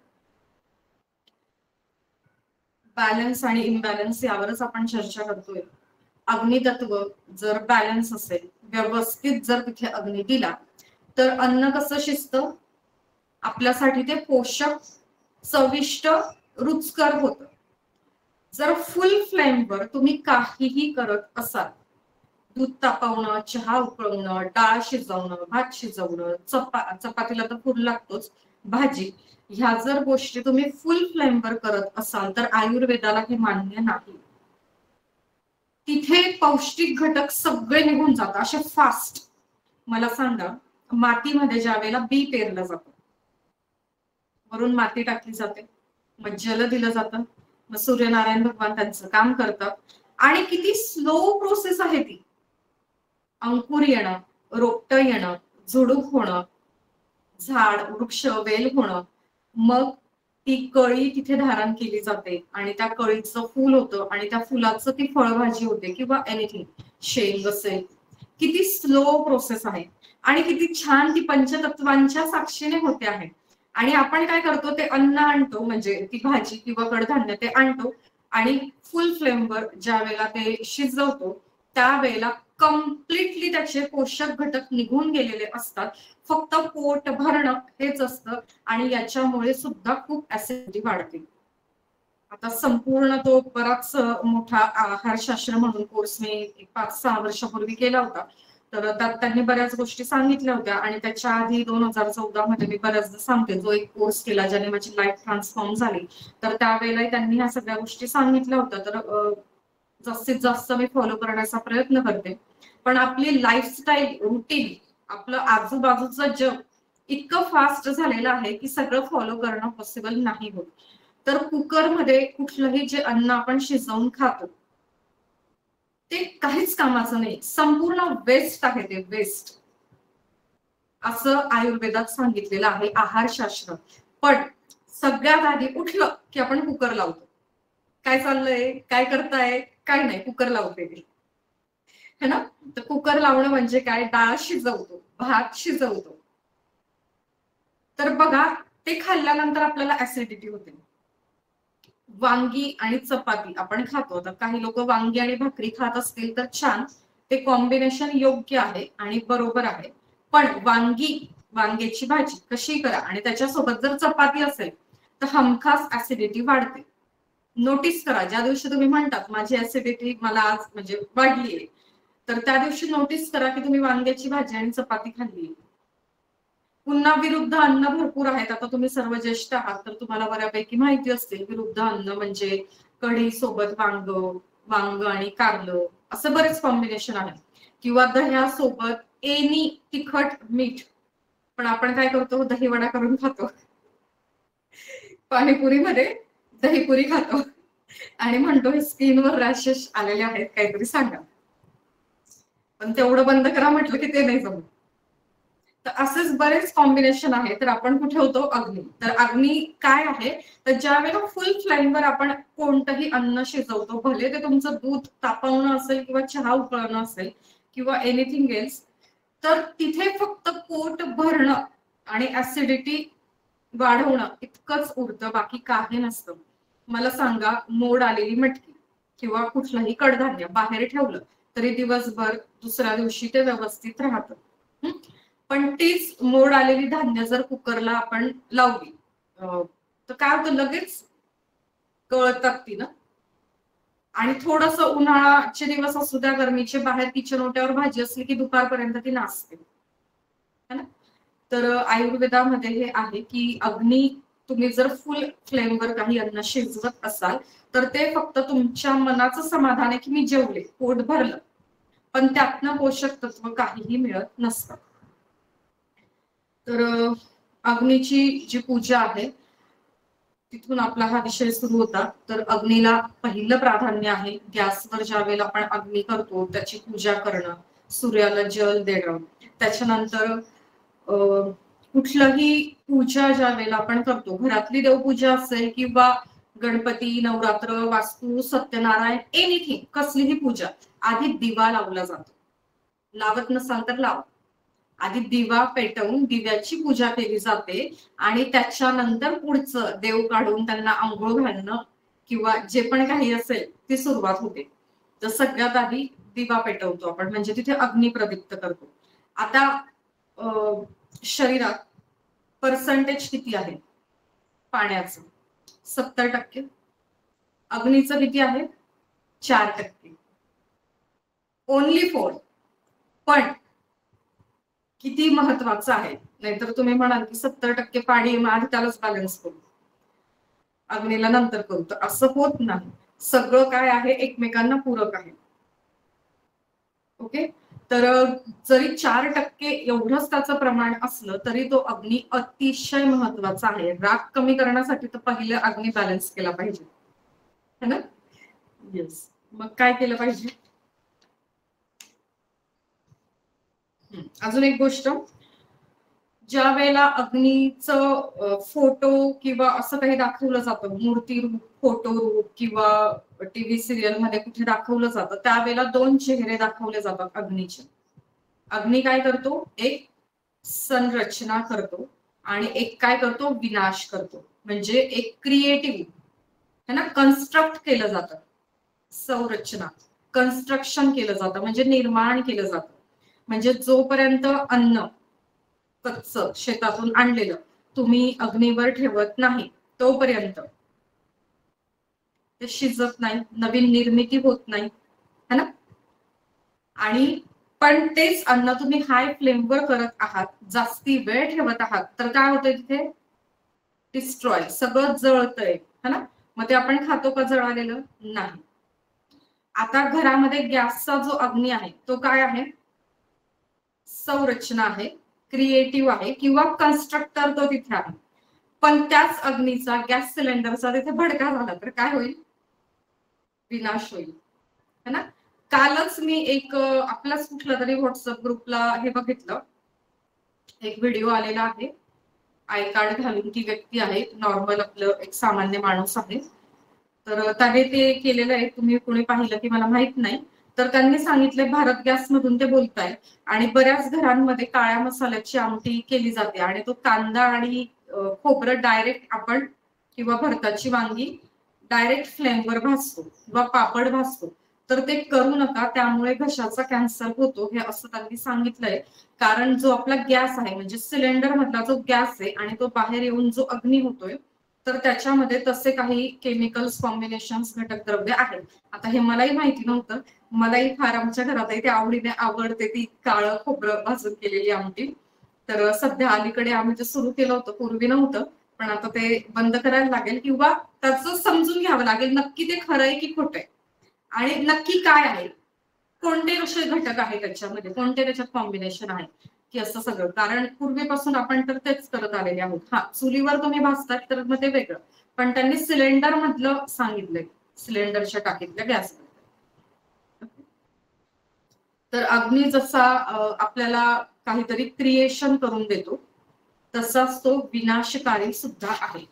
बॅलन्स आणि इम्बॅलन्स यावरच आपण चर्चा करतोय. अग्नितत्व जर बॅलन्स असेल, व्यवस्थित जर तिथे अग्नी दिला, तर अन्न कसं शिजतं, आपल्यासाठी ते पोषक, चविष्ट, रुचकर होतं. जर फुल फ्लेमवर तुम्ही काहीही करत असाल, दूध तापवणं, चहा उकळवणं, डाळ शिजवणं, भात शिजवणं, चपातीला तर फूल लागतोच, भाजी, ह्या जर गोष्टी तुम्ही फुल फ्लेमवर करत असाल तर आयुर्वेदाला हे मान्य नाही. तिथे पौष्टिक घटक सगळे निघून जातात असे फास्ट. मला सांगा, मातीमध्ये ज्या वेळेला बी पेरलं जातं, वरून माती टाकली जाते, मग जल दिलं जातं, मग सूर्यनारायण भगवान त्यांचं काम करतात, आणि किती स्लो प्रोसेस आहे ती. अंकुर येणं, रोपटं येणं, झुडूप होणं, झाड, वृक्ष, वेल होणं, मग ती कळी तिथे धारण केली जाते आणि त्या कळीचं फूल होतं आणि त्या फुलाचं ती फळभाजी होते किंवा एनिथिंग, शेंग असेल. किती स्लो प्रोसेस आहे आणि किती छान ती पंचतत्वांच्या साक्षीने होते आहे. आणि आपण काय करतो, ते अन्न आणतो, म्हणजे ती भाजी किंवा कडधान्य ते आणतो आणि फुल फ्लेमवर ज्या वेळेला ते शिजवतो त्यावेळेला कम्प्लिटली त्याचे पोषक घटक निघून गेलेले असतात. फक्त पोट भरणं हेच असतं आणि याच्यामुळे सुद्धा खूप ऍसिडिटी वाढते. आता संपूर्ण तो बराच मोठा आहारशास्त्र म्हणून कोर्स मी 5-6 वर्षापूर्वी केला होता. तर त्यात त्यांनी बऱ्याच गोष्टी सांगितल्या होत्या आणि त्याच्या आधी 2014 मध्ये मी बऱ्याचदा सांगते, जो एक कोर्स केला ज्याने माझी लाईफ ट्रान्सफॉर्म झाली, तर त्यावेळेला त्यांनी ह्या सगळ्या गोष्टी सांगितल्या होत्या. तर जास्तीत जास्त मी फॉलो करण्याचा प्रयत्न करते. पण आपली लाईफस्टाईल, रुटीन, आपलं आजूबाजूचं जग इतकं फास्ट झालेलं आहे की सगळं फॉलो करणं पॉसिबल नाही होत. तर कुकरमध्ये कुठलंही जे अन्न आपण शिजवून खातो ते काहीच कामाचं नाही, संपूर्ण वेस्ट आहे, ते वेस्ट, असं आयुर्वेदात सांगितलेलं आहे, आहारशास्त्र. पण सगळ्यात आधी उठलं की आपण कुकर लावतो. काय चाललंय, काय करताय, काय नाही, कुकर लावते मी, है ना. तर कुकर लावणं म्हणजे काय, डाळ शिजवतो, भात शिजवतो. तर बघा, ते खाल्ल्यानंतर आपल्याला ऍसिडिटी होते. वांगी आणि चपाती आपण खातो, तर काही लोक वांगी आणि भाकरी खात असतील तर छान, ते कॉम्बिनेशन योग्य आहे आणि बरोबर आहे. पण वांग्याची भाजी कशी करा आणि त्याच्यासोबत जर चपाती असेल तर हमखास ऍसिडिटी वाढते. नोटीस करा, ज्या दिवशी तुम्ही म्हणतात माझी ऍसिडिटी मला आज म्हणजे वाढली आहे, तर त्या दिवशी नोटीस करा की तुम्ही वांग्याची भाजी आणि चपाती खाल्ली. पुन्हा विरुद्ध अन्न भरपूर आहेत. आता तुम्ही सर्व ज्येष्ठ आहात तर तुम्हाला बऱ्यापैकी माहिती असतील, विरुद्ध अन्न म्हणजे कढी सोबत वांग आणि कारलं, असं बरेच कॉम्बिनेशन आहे. किंवा दह्यासोबत एनी तिखट मीठ. पण आपण काय करतो, दहीवडा करून खातो, पाणीपुरीमध्ये दहीपुरी खातो आणि म्हणतो हे स्किनवर रॅशेस आलेले आहेत, काहीतरी सांगा. पण तेवढं बंद करा म्हटलं की ते नाही जमत. तर असेच बरेच कॉम्बिनेशन आहे. तर आपण कुठे होतो, अग्नी. तर अग्नी काय आहे, तर ज्या वेळेला फुल फ्लेमवर आपण कोणतंही अन्न शिजवतो, भले ते तुमचं दूध तापवणं असेल किंवा चहा उकळणं असेल किंवा एनिथिंग एल्स, तर तिथे फक्त पोट भरणं आणि ऍसिडिटी वाढवणं इतकंच उरतं, बाकी काही नसतं. मला सांगा, मोड आलेली मटकी किंवा कुठलंही कडधान्य बाहेर ठेवलं तरी दिवसभर दुसऱ्या दिवशी ते व्यवस्थित राहतं. पण तीच मोड आलेली धान्य जर कुकरला आपण लावली तर काय होतं, लगेच गळतात ती ना. आणि थोडस उन्हाळ्याचे दिवस असू द्या, गरमीचे, बाहेर किचन ओट्यावर भाजी असली की दुपारपर्यंत ती नासते, है ना. तर आयुर्वेदामध्ये हे आहे की अग्नी तुम्ही जर फुल फ्लेमवर काही अन्न शिजवत असाल तर ते फक्त तुमच्या मनाचं समाधान आहे की मी जेवले, पोट भरलं, पण त्यातनं पोषक तत्व काहीही मिळत नसतं. तर अग्नीची जी पूजा आहे तिथून आपला हा विषय सुरू होता. तर अग्नीला पहिलं प्राधान्य आहे. गॅसवर ज्या वेळेला आपण अग्नी करतो त्याची पूजा करणं, सूर्याला जल देणं, त्याच्यानंतर कुठलंही पूजा ज्या वेळेला आपण करतो, घरातली देवपूजा असेल किंवा गणपती, नवरात्र, वास्तू, सत्यनारायण, एनिथिंग, कसलीही पूजा, आधी दिवा लावला जातो. लावत नसाल तर लावा. आधी दिवा पेटवून दिव्याची पूजा केली जाते आणि त्याच्यानंतर पुढचं देव काढून त्यांना आंघोळ घालणं किंवा जे पण काही असेल ती सुरुवात होते. तर सगळ्यात आधी दिवा पेटवतो आपण, म्हणजे तिथे अग्नी प्रदीप्त करतो. आता शरीरात पर्सेंटेज किती आहे पाण्याचं? 70%. अग्नीचं किती आहे? 4%. ओनली 4. पण किती महत्वाचं आहे. नाहीतर तुम्ही म्हणाल की 70% पाणी मग आधी त्यालाच बॅलन्स करू, अग्नीला नंतर करू, तर असं होत नाही. सगळं काय आहे एकमेकांना पूरक आहे. ओके. तर जरी 4% एवढंच त्याचं प्रमाण असलं तरी तो अग्नी अतिशय महत्वाचा आहे. राग कमी करण्यासाठी तर पहिले अग्नी बॅलन्स केला पाहिजे, है ना? येस. मग काय केलं पाहिजे? अजून एक गोष्ट, ज्या वेळेला अग्नीचं फोटो किंवा असं काही दाखवलं जातं, मूर्ती रूप, फोटो रूप किंवा टीव्ही सिरियल मध्ये कुठे दाखवलं जातं, त्यावेळेला 2 चेहरे दाखवले जातात अग्नीचे. अग्नी काय करतो? एक संरचना करतो आणि एक काय करतो? विनाश करतो. म्हणजे एक क्रिएटिव्ह है ना, कन्स्ट्रक्ट केलं जातं. संरचना, कन्स्ट्रक्शन केलं जातं म्हणजे निर्माण केलं जातं. म्हणजे जोपर्यंत अन्न कच्चं शेतातून आणलेलं तुम्ही अग्नीवर ठेवत नाही तोपर्यंत ते शिजत नाही, नवीन निर्मिती होत नाही, है ना? आणि पण तेच अन्न तुम्ही हाय फ्लेमवर करत आहात, जास्ती वेळ ठेवत आहात, तर काय होतंय तिथे? डिस्ट्रॉय, सगळं जळतंय, है ना? मग ते आपण खातो का जळालेलं? नाही. आता घरामध्ये गॅसचा जो अग्नी आहे तो काय आहे? संरचना आहे, क्रिएटिव्ह आहे किंवा कन्स्ट्रक्टर तो तिथे आहे. पण त्याच अग्नीचा गॅस सिलेंडरचा तिथे भडका झाला तर काय होईल? विनाश होईल, है ना? कालच मी एक आपलाच कुठला तरी व्हॉट्सअप ग्रुपला हे बघितलं, एक व्हिडिओ आलेला आहे. आय कार्ड घालून ती व्यक्ती आहे, नॉर्मल आपलं एक सामान्य माणूस आहे. तर त्याने ते केलेलं आहे, तुम्ही कोणी पाहिलं की मला माहित नाही. तर त्यांनी सांगितले भारत गॅस मधून ते बोलताय आणि बऱ्याच घरांमध्ये काळ्या मसाल्याची आमटी केली जाते आणि तो कांदा आणि खोबरं डायरेक्ट आपण किंवा भरताची वांगी डायरेक्ट फ्लेमवर भाजतो किंवा पापड भाजतो. तर ते करू नका, त्यामुळे घशाचा कॅन्सर होतो हे असं त्यांनी सांगितलंय. कारण जो आपला गॅस आहे म्हणजे सिलेंडर मधला जो गॅस आहे आणि तो बाहेर येऊन जो अग्नी होतोय तर त्याच्यामध्ये तसे काही केमिकल्स, कॉम्बिनेशन्स, घटक द्रव्य आहेत. आता हे मलाही माहिती नव्हतं. मलाही फार आमच्या घरात ते आवडीने आवडते ती काळं खोबरं भाजून केलेली आमटी. तर सध्या अलीकडे आम्ही ते सुरू केलं होतं, पूर्वी नव्हतं, पण आता ते बंद करायला लागेल किंवा त्याचं समजून घ्यावं लागेल नक्की ते खरं आहे की खोटं आहे आणि नक्की काय आहे, कोणते असे घटक आहेत त्याच्यामध्ये, कोणते त्याच्यात कॉम्बिनेशन आहे की असं सगळं. कारण पूर्वीपासून आपण तर तेच करत आलेले आहोत. हा, चुलीवर तुम्ही भाजतात तर मग ते वेगळं, पण त्यांनी सिलेंडर मधलं सांगितलंय, सिलेंडरच्या टाकीतल्या गॅस. तर अग्नी जसा आपल्याला काहीतरी क्रिएशन करून देतो तसाच तो विनाशकारी सुद्धा आहे.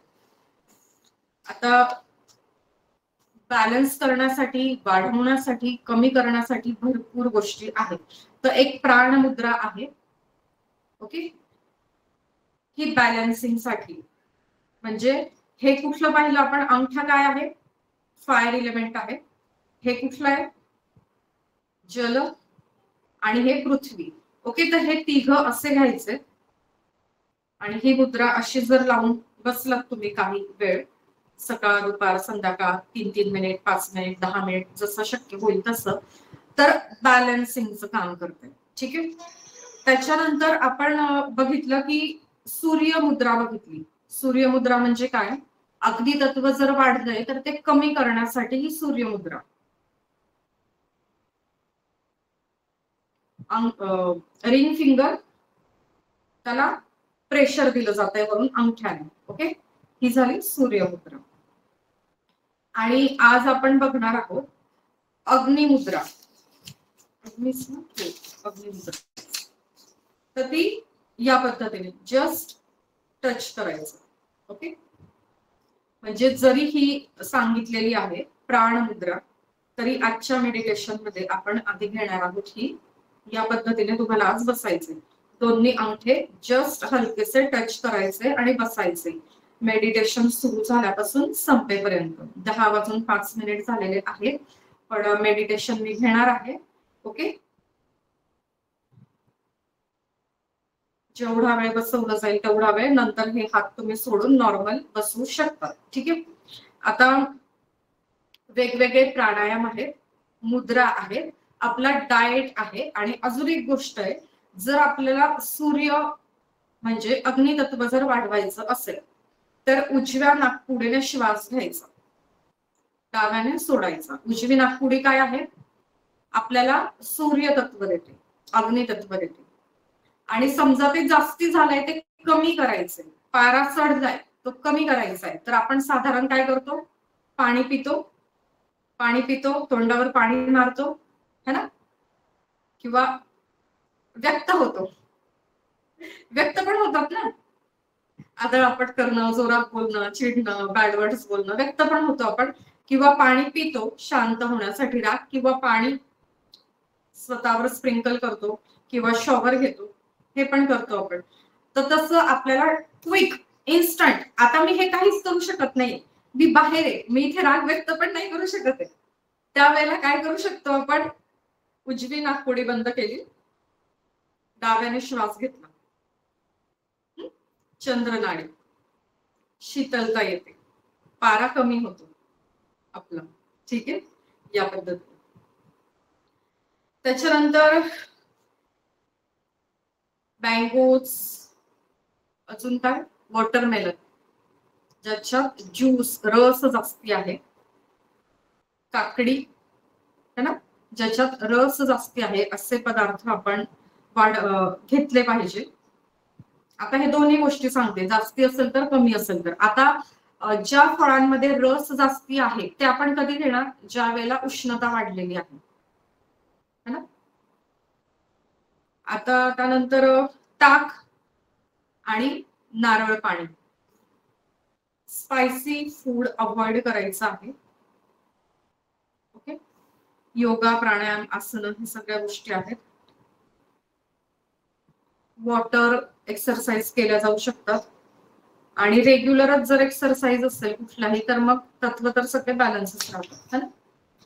आता बॅलन्स करण्यासाठी, वाढवण्यासाठी, कमी करण्यासाठी भरपूर गोष्टी आहेत. तर एक प्राणमुद्रा आहे, ओके, ही बॅलन्सिंग साठी. म्हणजे हे कुठलं पाहिलं आपण? अंगठा काय आहे? फायर इलेमेंट आहे. हे कुठलं आहे? जल आणि हे पृथ्वी. ओके, तर हे तिघं असे घ्यायचे आणि ही मुद्रा अशी जर लावून बसलात तुम्ही काही वेळ, सकाळ, दुपार, संध्याकाळ, 3-3 मिनिट, 5 मिनिट, 10 मिनिट, जसं शक्य होईल तसं, तर बॅलन्सिंगचं काम करते. ठीक आहे. त्याच्यानंतर आपण बघितलं की सूर्य मुद्रा बघितली. सूर्यमुद्रा म्हणजे काय? अग्नितत्व जर वाढलंय तर ते कमी करण्यासाठी ही सूर्यमुद्रा. रिंग फिंगर, त्याला प्रेशर दिलं जातंय वरून अंगठ्याने. ओके, ही झाली सूर्यमुद्रा. आणि आज आपण बघणार आहोत अग्निमुद्रा. अग्निमुद्रा तर ती या पद्धतीने जस्ट टच करायचं. ओके, म्हणजे जरी ही सांगितलेली आहे प्राणमुद्रा, तरी आजच्या मेडिटेशन मध्ये आपण आधी घेणार आहोत ही या पद्धतीने तुम्हाला आज बसायचे. दोन्ही अंगठे जस्ट हलकेसे टच करायचे आणि बसायचे. मेडिटेशन सुरू झाल्यापासून संपेपर्यंत 10:05 झालेले आहेत, पण मेडिटेशन मी घेणार आहे. ओके, जेवढा वेळ बसवलं जाईल तेवढा वेळ, नंतर हे हात तुम्ही सोडून नॉर्मल बसवू शकता. ठीक आहे, आता वेगवेगळे प्राणायाम आहेत, मुद्रा आहेत, आपला डाएट आहे. आणि अजून एक गोष्ट आहे, जर आपल्याला सूर्य म्हणजे अग्नितत्व जर वाढवायचं असेल तर उजव्या नाकपुडीने श्वास घ्यायचा, डाव्याने सोडायचा. उजवी नाकपुडी काय आहे? आपल्याला सूर्य तत्व देते, अग्नितत्व देते. आणि समजा ते जास्ती झालंय ते कमी करायचंय, पारा चढलाय तो कमी करायचा आहे, तर आपण साधारण काय करतो? पाणी पितो, तोंडावर पाणी मारतो, है ना, किंवा व्यक्त पण होतात ना, आदळआपट करणं, जोरात बोलणं, चिडणं, बॅड वर्ड्स बोलणं, व्यक्त पण होतो आपण. किंवा पाणी पितो शांत होण्यासाठी राग, किंवा पाणी स्वतःवर स्प्रिंकल करतो, किंवा शॉवर घेतो, हे पण करतो आपण. तर तसं आपल्याला क्विक इन्स्टंट, आता मी हे काहीच करू शकत नाही, मी बाहेर आहे, मी इथे राग व्यक्त पण नाही करू शकत आहे, त्यावेळेला काय करू शकतो आपण? उजवी नाकपुडी बंद केली, डाव्याने श्वास घेतला, चंद्रनाडी, शीतलता येते, पारा कमी होतो आपला. ठीक आहे, या पद्धतीने. त्याच्यानंतर मँगोज, अजून काय? वॉटरमेलन, ज्याच्यात ज्यूस रस जास्ती आहे, काकडी है ना, ज्याच्यात रस जास्ती आहे, असे पदार्थ आपण घेतले पाहिजे. आता हे दोन्ही गोष्टी सांगते, जास्ती असेल तर कमी असेल तर. आता ज्या फळांमध्ये रस जास्ती आहे ते आपण कधी घेणार? ज्या वेळेला उष्णता वाढलेली आहे, है ना. आता त्यानंतर ताक आणि नारळ पाणी. स्पायसी फूड अवॉइड करायचं आहे. ओके, योगा, प्राणायाम, आसनं, हे सगळ्या गोष्टी आहेत. वॉटर एक्सरसाइज केल्या जाऊ शकतात. आणि रेग्युलरच जर एक्सरसाइज असेल कुठलाही तर मग तत्व तर सगळे बॅलन्सच राहतात, है ना.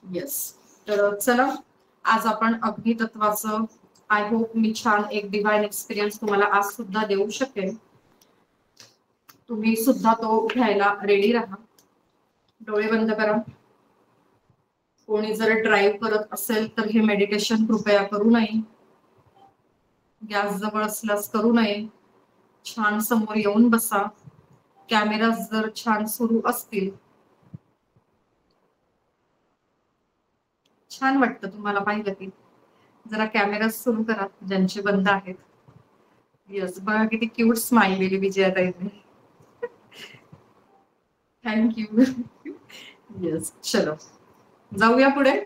येस, तर चला आज आपण अग्नितत्वाचं, आय होप मी छान एक डिवाइन एक्सपिरियन्स तुम्हाला आज सुद्धा देऊ शकेल. तुम्ही सुद्धा तो घ्यायला रेडी राहा. डोळे बंद करा. कोणी जर ड्राईव्ह करत असेल तर हे मेडिटेशन कृपया करू नये. गॅस जवळ असल्यास करू नये. छान समोर येऊन बसा. कॅमेरा जर छान सुरू असतील, छान वाटतं तुम्हाला पाहिलं की, जरा कॅमेरा सुरू करा ज्यांचे बंद आहेत. येस, बघा किती क्यूट स्माइल दिली विजयाताईने. थँक्यू. येस, चलो जाऊया पुढे.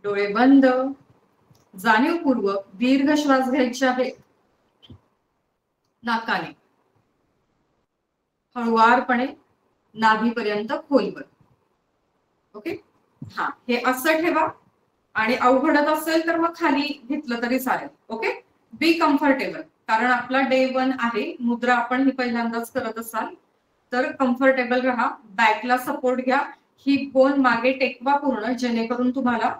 डोळे बंद, जाणीवपूर्वक दीर्घ श्वास घ्यायचे आहे नाकाने, हळुवारपणे नाभीपर्यंत खोलवर. ओके, हा, हे असं ठेवा. आणि अवघडत असेल तर मग खाली घेतलं तरी चालेल. ओके, बी कम्फर्टेबल, कारण आपला डे 1 आहे. मुद्रा आपण ही पहिल्यांदाच करत असाल तर कम्फर्टेबल राहा. बॅकला सपोर्ट घ्या. ही बोन मागे टेकवा पूर्ण, जेणेकरून तुम्हाला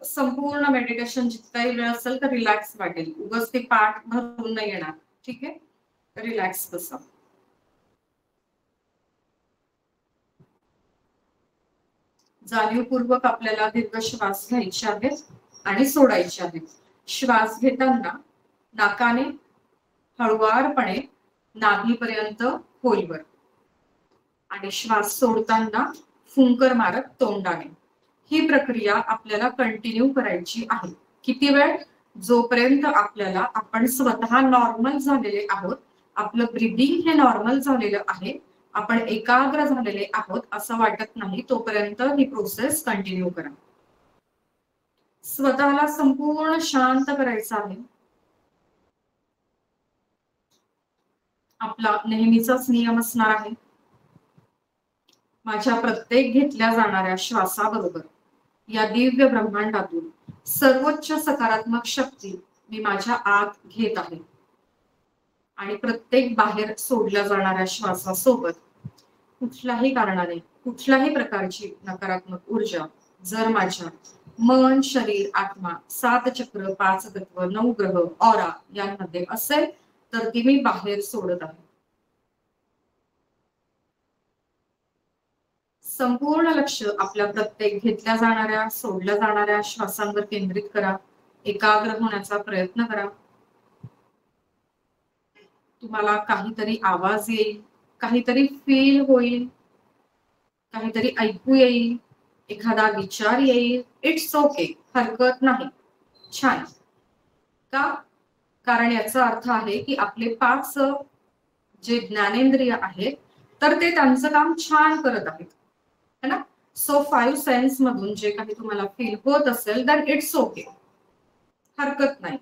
संपूर्ण मेडिटेशन जितकाही वेळ असेल तर रिलॅक्स वाटेल. उगाच ते पाठ भरून नाही येणार. ठीक आहे, रिलॅक्स बसा. जाणीवपूर्वक आपल्याला दीर्घ श्वास घ्यायचे आहेत आणि सोडायचे आहेत. श्वास घेताना नाकाने हळुवारपणे नाभीपर्यंत खोलवर, आणि श्वास सोडताना फुंकर मारत तोंडाने. ही प्रक्रिया आपल्याला कंटिन्यू करायची आहे. किती वेळ? जोपर्यंत आपल्याला आपण स्वतः नॉर्मल झालेले आहोत, आपलं ब्रीदिंग हे नॉर्मल झालेलं आहे, आपण एकाग्र झालेले आहोत असं वाटत नाही, तोपर्यंत ही प्रोसेस कंटिन्यू करा. स्वतःला संपूर्ण शांत करायचं आहे. आपला नेहमीचाच नियम असणार आहे, माझ्या प्रत्येक घेतल्या जाणाऱ्या श्वासाबरोबर या दिव्य ब्रह्मांडातून सर्वोच्च सकारात्मक शक्ती मी माझ्या आत घेत आहे, आणि प्रत्येक बाहेर सोडल्या जाणाऱ्या श्वासासोबत कुठल्याही कारणाने कुठल्याही प्रकारची नकारात्मक ऊर्जा जर माझ्या मन, शरीर, आत्मा, 7 चक्र, 5 तत्व, 9 ग्रह, ऑरा यांमध्ये असेल तर ती मी बाहेर सोडत आहे. संपूर्ण लक्ष आपल्या प्रत्येक घेतल्या जाणाऱ्या सोडल्या जाणाऱ्या श्वासांवर केंद्रित करा. एकाग्र होण्याचा प्रयत्न करा. तुम्हाला काहीतरी आवाज येईल, काहीतरी फील होईल, काहीतरी ऐकू येईल, एखादा विचार येईल. इट्स ओके, हरकत नाही. छान. का? कारण याचा अर्थ आहे की आपले 5 जे ज्ञानेंद्रिय आहेत तर ते त्यांचं काम छान करत आहेत, है ना? सो 5 सेन्स मधून जे काही तुम्हाला फील होत असेल तर इट्स ओके, हरकत नाही.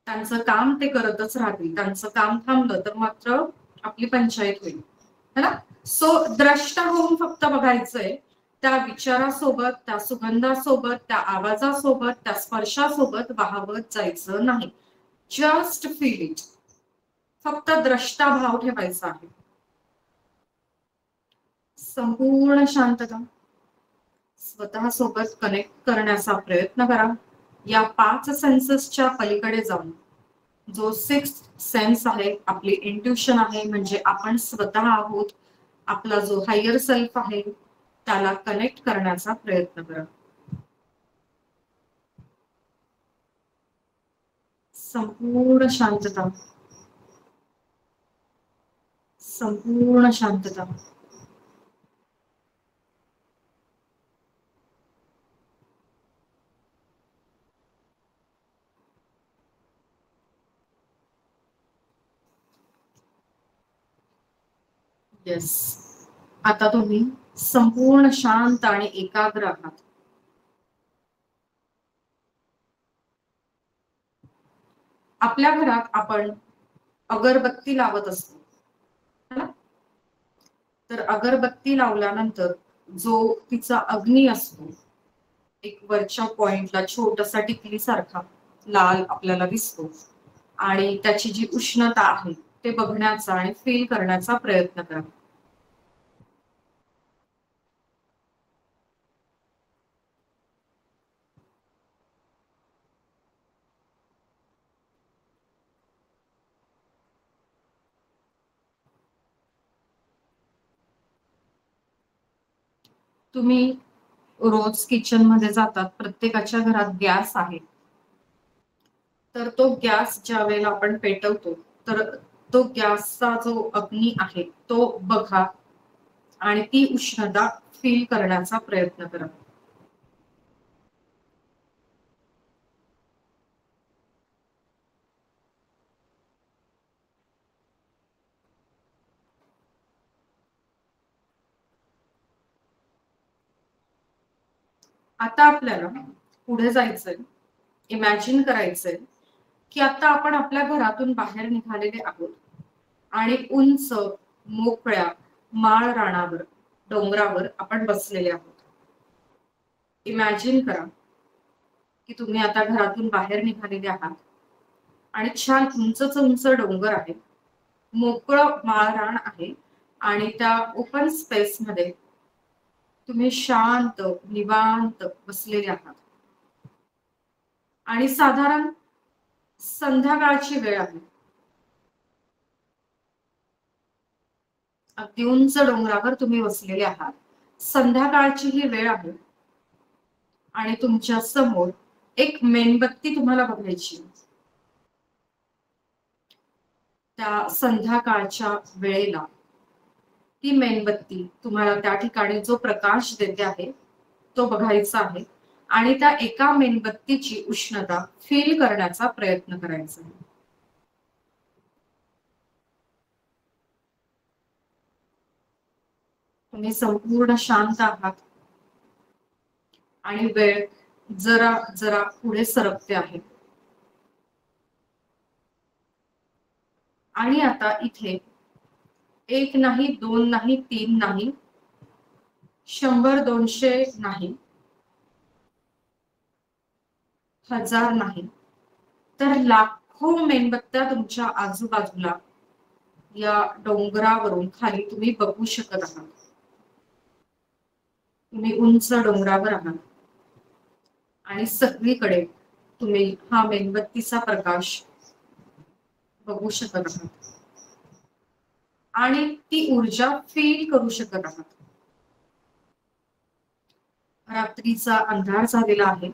त्यांचं काम ते करतच राहतील. त्यांचं काम थांबलं तर मात्र आपली पंचायत होईल, है ना? सो द्रष्टा होऊन फक्त बघायचंय. त्या विचारासोबत, त्या सुगंधासोबत, त्या आवाजासोबत, त्या स्पर्शासोबत वाहवत जायचं नाही. Just feel it. फक्त द्रष्टा भाव ठेवायचा आहे. संपूर्ण शांतता. स्वतः सोबत कनेक्ट करण्याचा प्रयत्न करा. या 5 सेन्सेसच्या पलीकडे जाऊन जो 6th सेन्स आहे, आपली इंट्युशन आहे, म्हणजे आपण स्वतः आहोत, आपला जो हायर सेल्फ आहे, त्याला कनेक्ट करण्याचा प्रयत्न करा. संपूर्ण शांतता. संपूर्ण शांतता. येस. आता तुम्ही संपूर्ण शांत आणि एकाग्र आहात. आपल्या घरात आपण अगरबत्ती लावत असतो, है ना? तर अगरबत्ती लावल्यानंतर जो तिचा अग्नी असतो, एक वरच्या पॉइंटला छोटासा टिकली सारखा लाल आपल्याला दिसतो, आणि त्याची जी उष्णता आहे ते बघण्याचा आणि फील करण्याचा प्रयत्न करा. तुम्ही रोज किचन मध्ये जातात, प्रत्येकाच्या घरात गॅस आहे. तर तो गॅस ज्या वेळेला आपण पेटवतो तर तो गॅसचा जो अग्नी आहे तो बघा आणि ती उष्णता फील करण्याचा प्रयत्न करा. आता आपल्याला पुढे जायचंय. इमॅजिन करायचंय की आता आपण आपल्या घरातून बाहेर निघालेले आहोत आणि उंच मोकळ्या माळ रानावर, डोंगरावर आपण बसलेले आहोत. इमॅजिन करा की तुम्ही आता घरातून बाहेर निघालेले आहात आणि छान उंचच उंच डोंगर आहे, मोकळं माळरान आहे, आणि त्या ओपन स्पेस मध्ये तुम्ही शांत निवांत बसलेले आहात. आणि साधारण संध्याकाळची वेळ आहे. अगदी उंच डोंगरावर तुम्ही बसलेले आहात. संध्याकाळची ही वेळ आहे आणि तुमच्या समोर एक मेणबत्ती तुम्हाला बघायची. त्या संध्याकाळच्या वेळेला ती मेणबत्ती तुम्हाला त्या ठिकाणी जो प्रकाश देते आहे तो बघायचा आहे आणि त्या एका मेणबत्तीची उष्णता फील करण्याचा प्रयत्न करायचा आहे. तुम्ही संपूर्ण शांत आहात आणि वेळ जरा जरा पुढे सरकते आहे. आणि आता इथे 1 नाही, 2 नाही, 3 नाही, 100, 200 नाही, 1000 नाही, तर लाखो मेणबत्त्या तुमच्या आजूबाजूला या डोंगरावरून खाली तुम्ही बघू शकत आहात. तुम्ही उंच डोंगरावर आहात आणि सगळीकडे तुम्ही हा मेणबत्तीचा प्रकाश बघू शकत आहात आणि ती ऊर्जा फील करू शकत आहात. रात्रीचा अंधार झालेला आहे.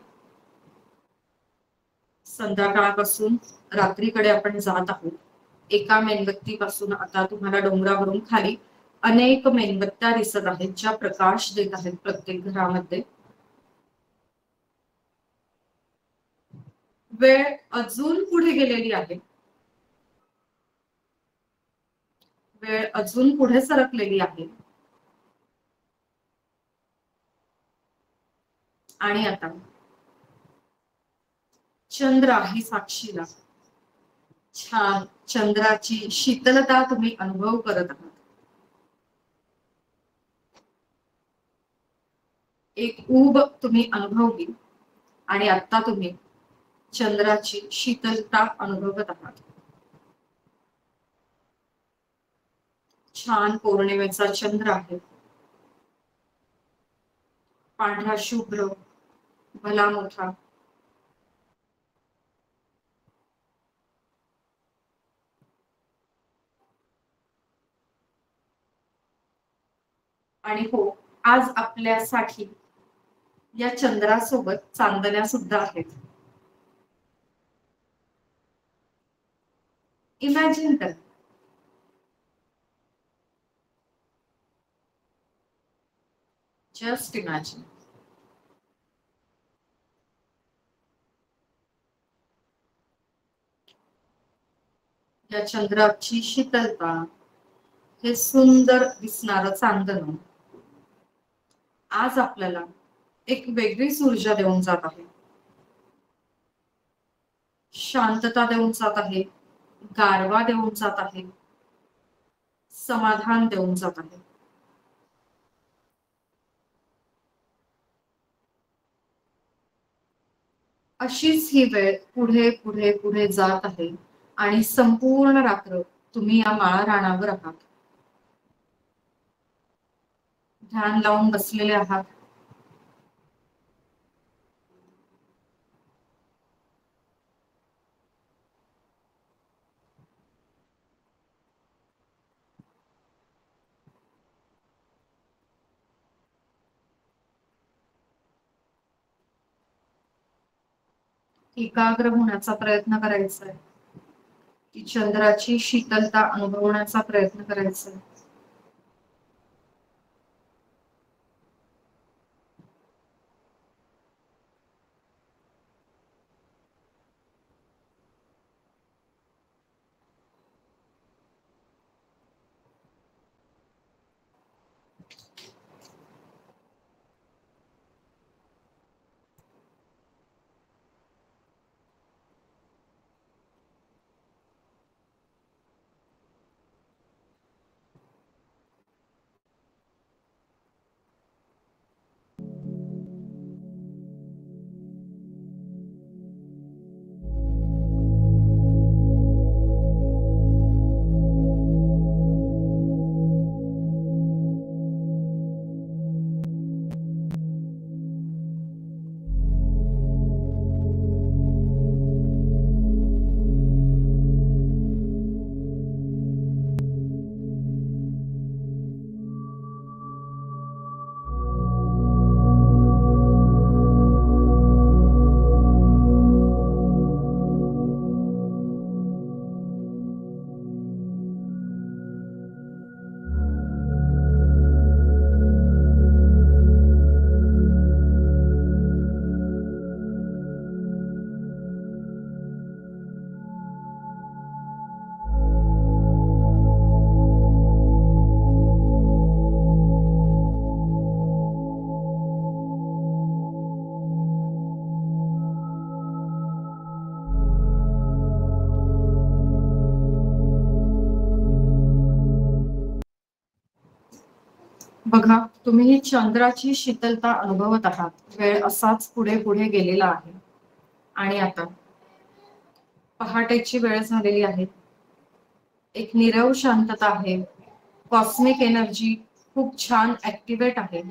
संध्याकाळपासून रात्रीकडे आपण जात आहोत. एका मेणबत्तीपासून आता तुम्हाला डोंगरावरून खाली अनेक मेणबत्त्या दिसत आहेत ज्या प्रकाश देत आहेत प्रत्येक घरामध्ये. वेळ अजून पुढे गेलेली आहे. वेळ अजून पुढे सरकलेली आहे. आणि आता चंद्र आहे साक्षीला. छान चंद्राची शीतलता तुम्ही अनुभव करत आहात. एक ऊब तुम्ही अनुभवली आणि आता तुम्ही चंद्राची शीतलता अनुभवत आहात. छान पौर्णिमेचा चंद्र आहे. पांढरा शुभ्र भला मोठा. आणि हो, आज आपल्यासाठी या चंद्रासोबत चांदण्या सुद्धा आहेत. इमॅजिन कर. Just imagine. या चंद्राची शीतलता, हे सुंदर दिसणारं चांदणं आज आपल्याला एक वेगळीच ऊर्जा देऊन जात आहे. शांतता देऊन जात आहे, गारवा देऊन जात आहे, समाधान देऊन जात आहे. अशीच ही वेळ पुढे पुढे पुढे जात आहे आणि संपूर्ण रात्र तुम्ही या माळा रानावर आहात. ध्यान लावून बसलेले आहात. एकाग्र होण्याचा प्रयत्न करायचा आहे. ती चंद्राची शीतलता अनुभवण्याचा प्रयत्न करायचा आहे. बघा, तुम्ही ही चंद्राची शीतलता अनुभवत आहात. वेळ असाच पुढे पुढे गेलेला आहे आणि आता पहाटेची वेळ झालेली आहे. एक नीरव शांतता आहे. कॉस्मिक एनर्जी खूप छान ऍक्टिव्हेट आहे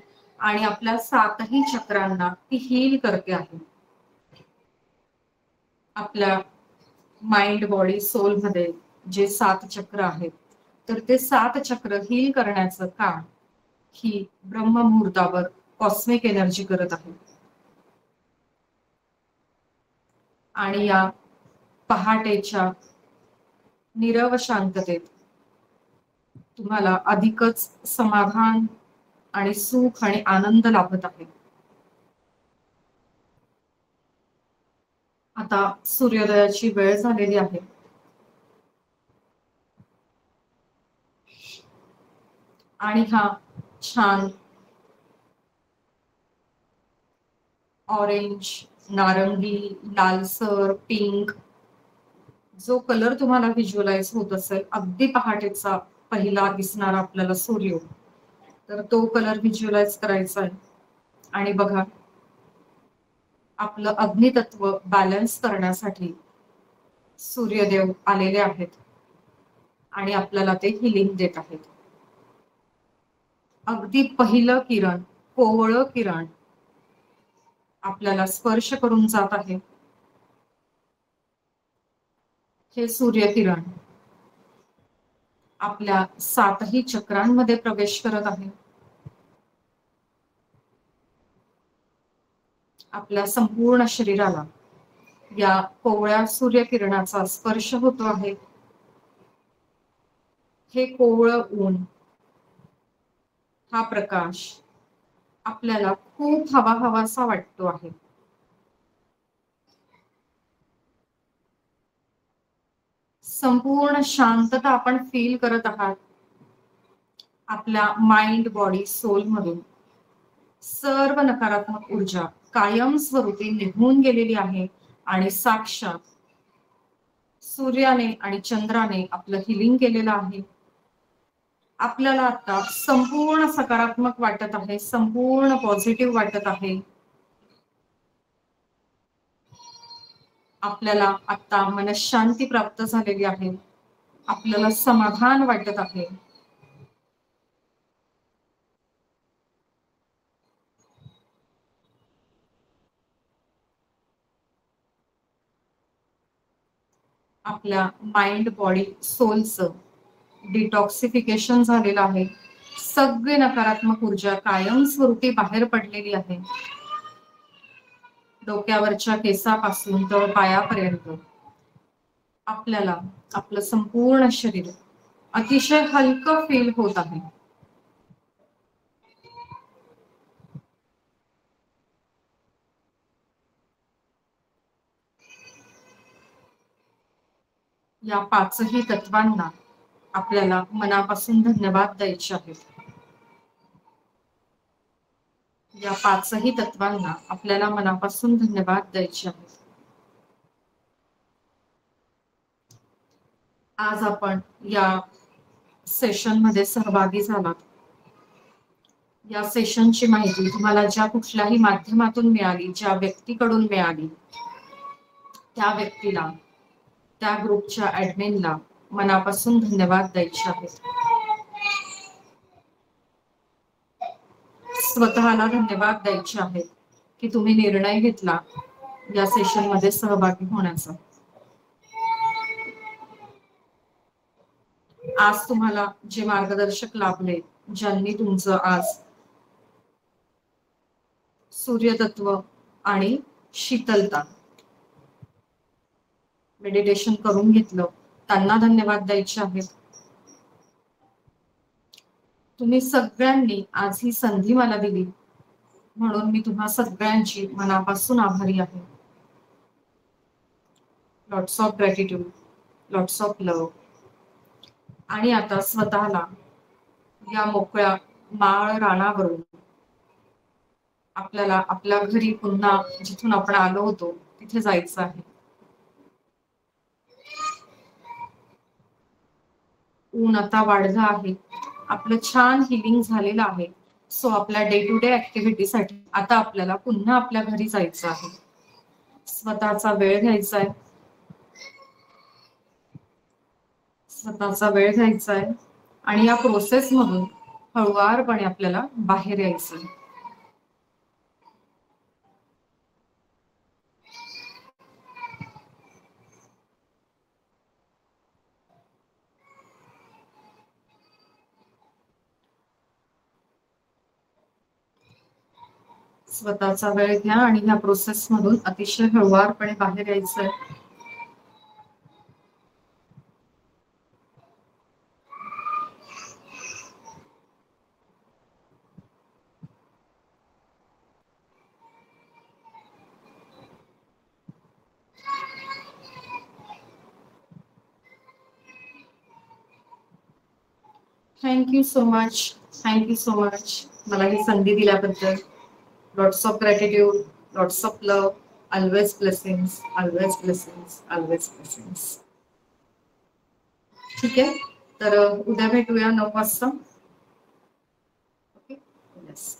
आणि आपल्या सातही चक्रांना ती हील करते आहे. आपल्या माइंड बॉडी सोल मध्ये जे 7 चक्र आहेत, तर ते 7 चक्र हील करण्याचं काम ही ब्रह्ममुहूर्तावर कॉस्मिक एनर्जी करत आहे. आणि या पहाटेच्या नीरव शांततेत तुम्हाला अधिकच समाधान आणि सुख आणि आनंद लाभत आहे. आता सूर्योदयाची वेळ झालेली आहे. आणि हा छान ऑरेंज, नारंगी, लालसर, पिंक जो कलर तुम्हाला व्हिज्युअलाइज होत असेल, अगदी पहाटेचा पहिला दिसणारा आपल्याला सूर्य, तर तो कलर व्हिज्युअलाइज करायचा आहे. आणि बघा, आपलं अग्नितत्व बॅलन्स करण्यासाठी सूर्यदेव आलेले आहेत आणि आपल्याला ते हिलिंग देत आहेत. अगदी पहिलं किरण, कोवळं किरण आपल्याला स्पर्श करून जात आहे. हे सूर्यकिरण आपल्या 7ही चक्रांमध्ये प्रवेश करत आहे. आपल्या संपूर्ण शरीराला या कोवळ्या सूर्यकिरणाचा स्पर्श होतो आहे. हे कोवळं ऊन, हा प्रकाश आपल्याला खूप हवाहवासा वाटतो आहे. संपूर्ण शांतता आपण फील करत आहात. आपल्या माइंड बॉडी सोल मधून सर्व नकारात्मक ऊर्जा कायमस्वरूपी निघून गेलेली आहे आणि साक्षात सूर्याने आणि चंद्राने आपलं हिलिंग केलेलं आहे. आपल्याला आता संपूर्ण सकारात्मक वाटत आहे, संपूर्ण पॉझिटिव्ह वाटत आहे. आपल्याला आता मनशांती प्राप्त झालेली आहे. आपल्याला समाधान वाटत आहे. आपल्या माइंड बॉडी सोलचं डिटॉक्सिफिकेशन झालेलं आहे. सगळी नकारात्मक ऊर्जा कायमस्वरूपी बाहेर पडलेली आहे. डोक्यावरच्या केसापासून तर पायापर्यंत आपल्याला आपलं संपूर्ण शरीर अतिशय हलकं फील होत आहे. या 5ही तत्वांना आपल्याला मनापासून धन्यवाद द्यायचे आहेत. या 5ही तत्वांना आपल्याला मनापासून धन्यवाद द्यायचे आहेत. आज आपण या सेशन मध्ये सहभागी झालात. या सेशनची माहिती तुम्हाला ज्या कुठल्याही माध्यमातून मिळाली, ज्या व्यक्तीकडून मिळाली, त्या व्यक्तीला, त्या ग्रुपच्या ऍडमिनला मनापासून धन्यवाद द्यायचे आहेत. स्वतःला धन्यवाद द्यायचे आहेत की तुम्ही निर्णय घेतला या सेशन मध्ये सहभागी होण्याचा. आज तुम्हाला जे मार्गदर्शक लाभले, ज्यांनी तुमचं आज सूर्यतत्व आणि शीतलता मेडिटेशन करून घेतलं, त्यांना धन्यवाद द्यायचे आहेत. तुम्ही सगळ्यांनी आज ही संधी मला दिली म्हणून मी तुम्हा सगळ्यांची मनापासून आभारी आहे. Lots of gratitude, lots of love. आणि आता स्वतःला या मोकळ्या माळ रानावरून आपल्याला आपल्या घरी पुन्हा जिथून आपण आलो होतो तिथे जायचं आहे. ऊन आता वाढलं आहे. आपलं छान हिलिंग झालेलं आहे. सो आपल्या डे टू डे ऍक्टिव्हिटीसाठी आता आपल्याला पुन्हा आपल्या घरी जायचं आहे. स्वतःचा वेळ घ्यायचा आहे. स्वतःचा वेळ घ्यायचा आहे आणि या प्रोसेस मधून हळुवारपणे आपल्याला बाहेर यायचं आहे. स्वतःचा वेळ घ्या आणि ह्या प्रोसेस मधून अतिशय हळुवारपणे बाहेर यायचं आहे. Thank you so much. Thank you so much मला ही संधी दिल्याबद्दल. Lots of gratitude, lots of love, always blessings, always blessings, always blessings. ठीक आहे, तर उद्या भेटूया 9 वाजता. Okay, yes.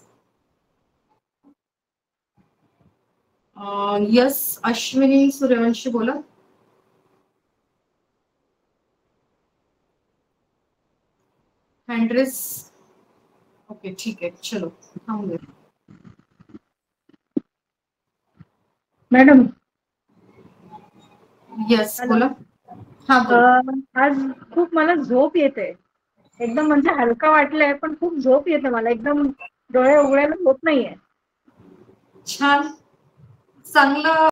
Yes, Ashwini Suryavanshi बोला. हँड्रेस. ओके, ठीक आहे, चलो थांबूया. मॅडम. येस बोला. हा बोला. आज खूप मला झोप येते, एकदम म्हणजे हलका वाटलंय पण खूप झोप येते मला, एकदम डोळे उघडायला होत नाहीये. छान, चांगलं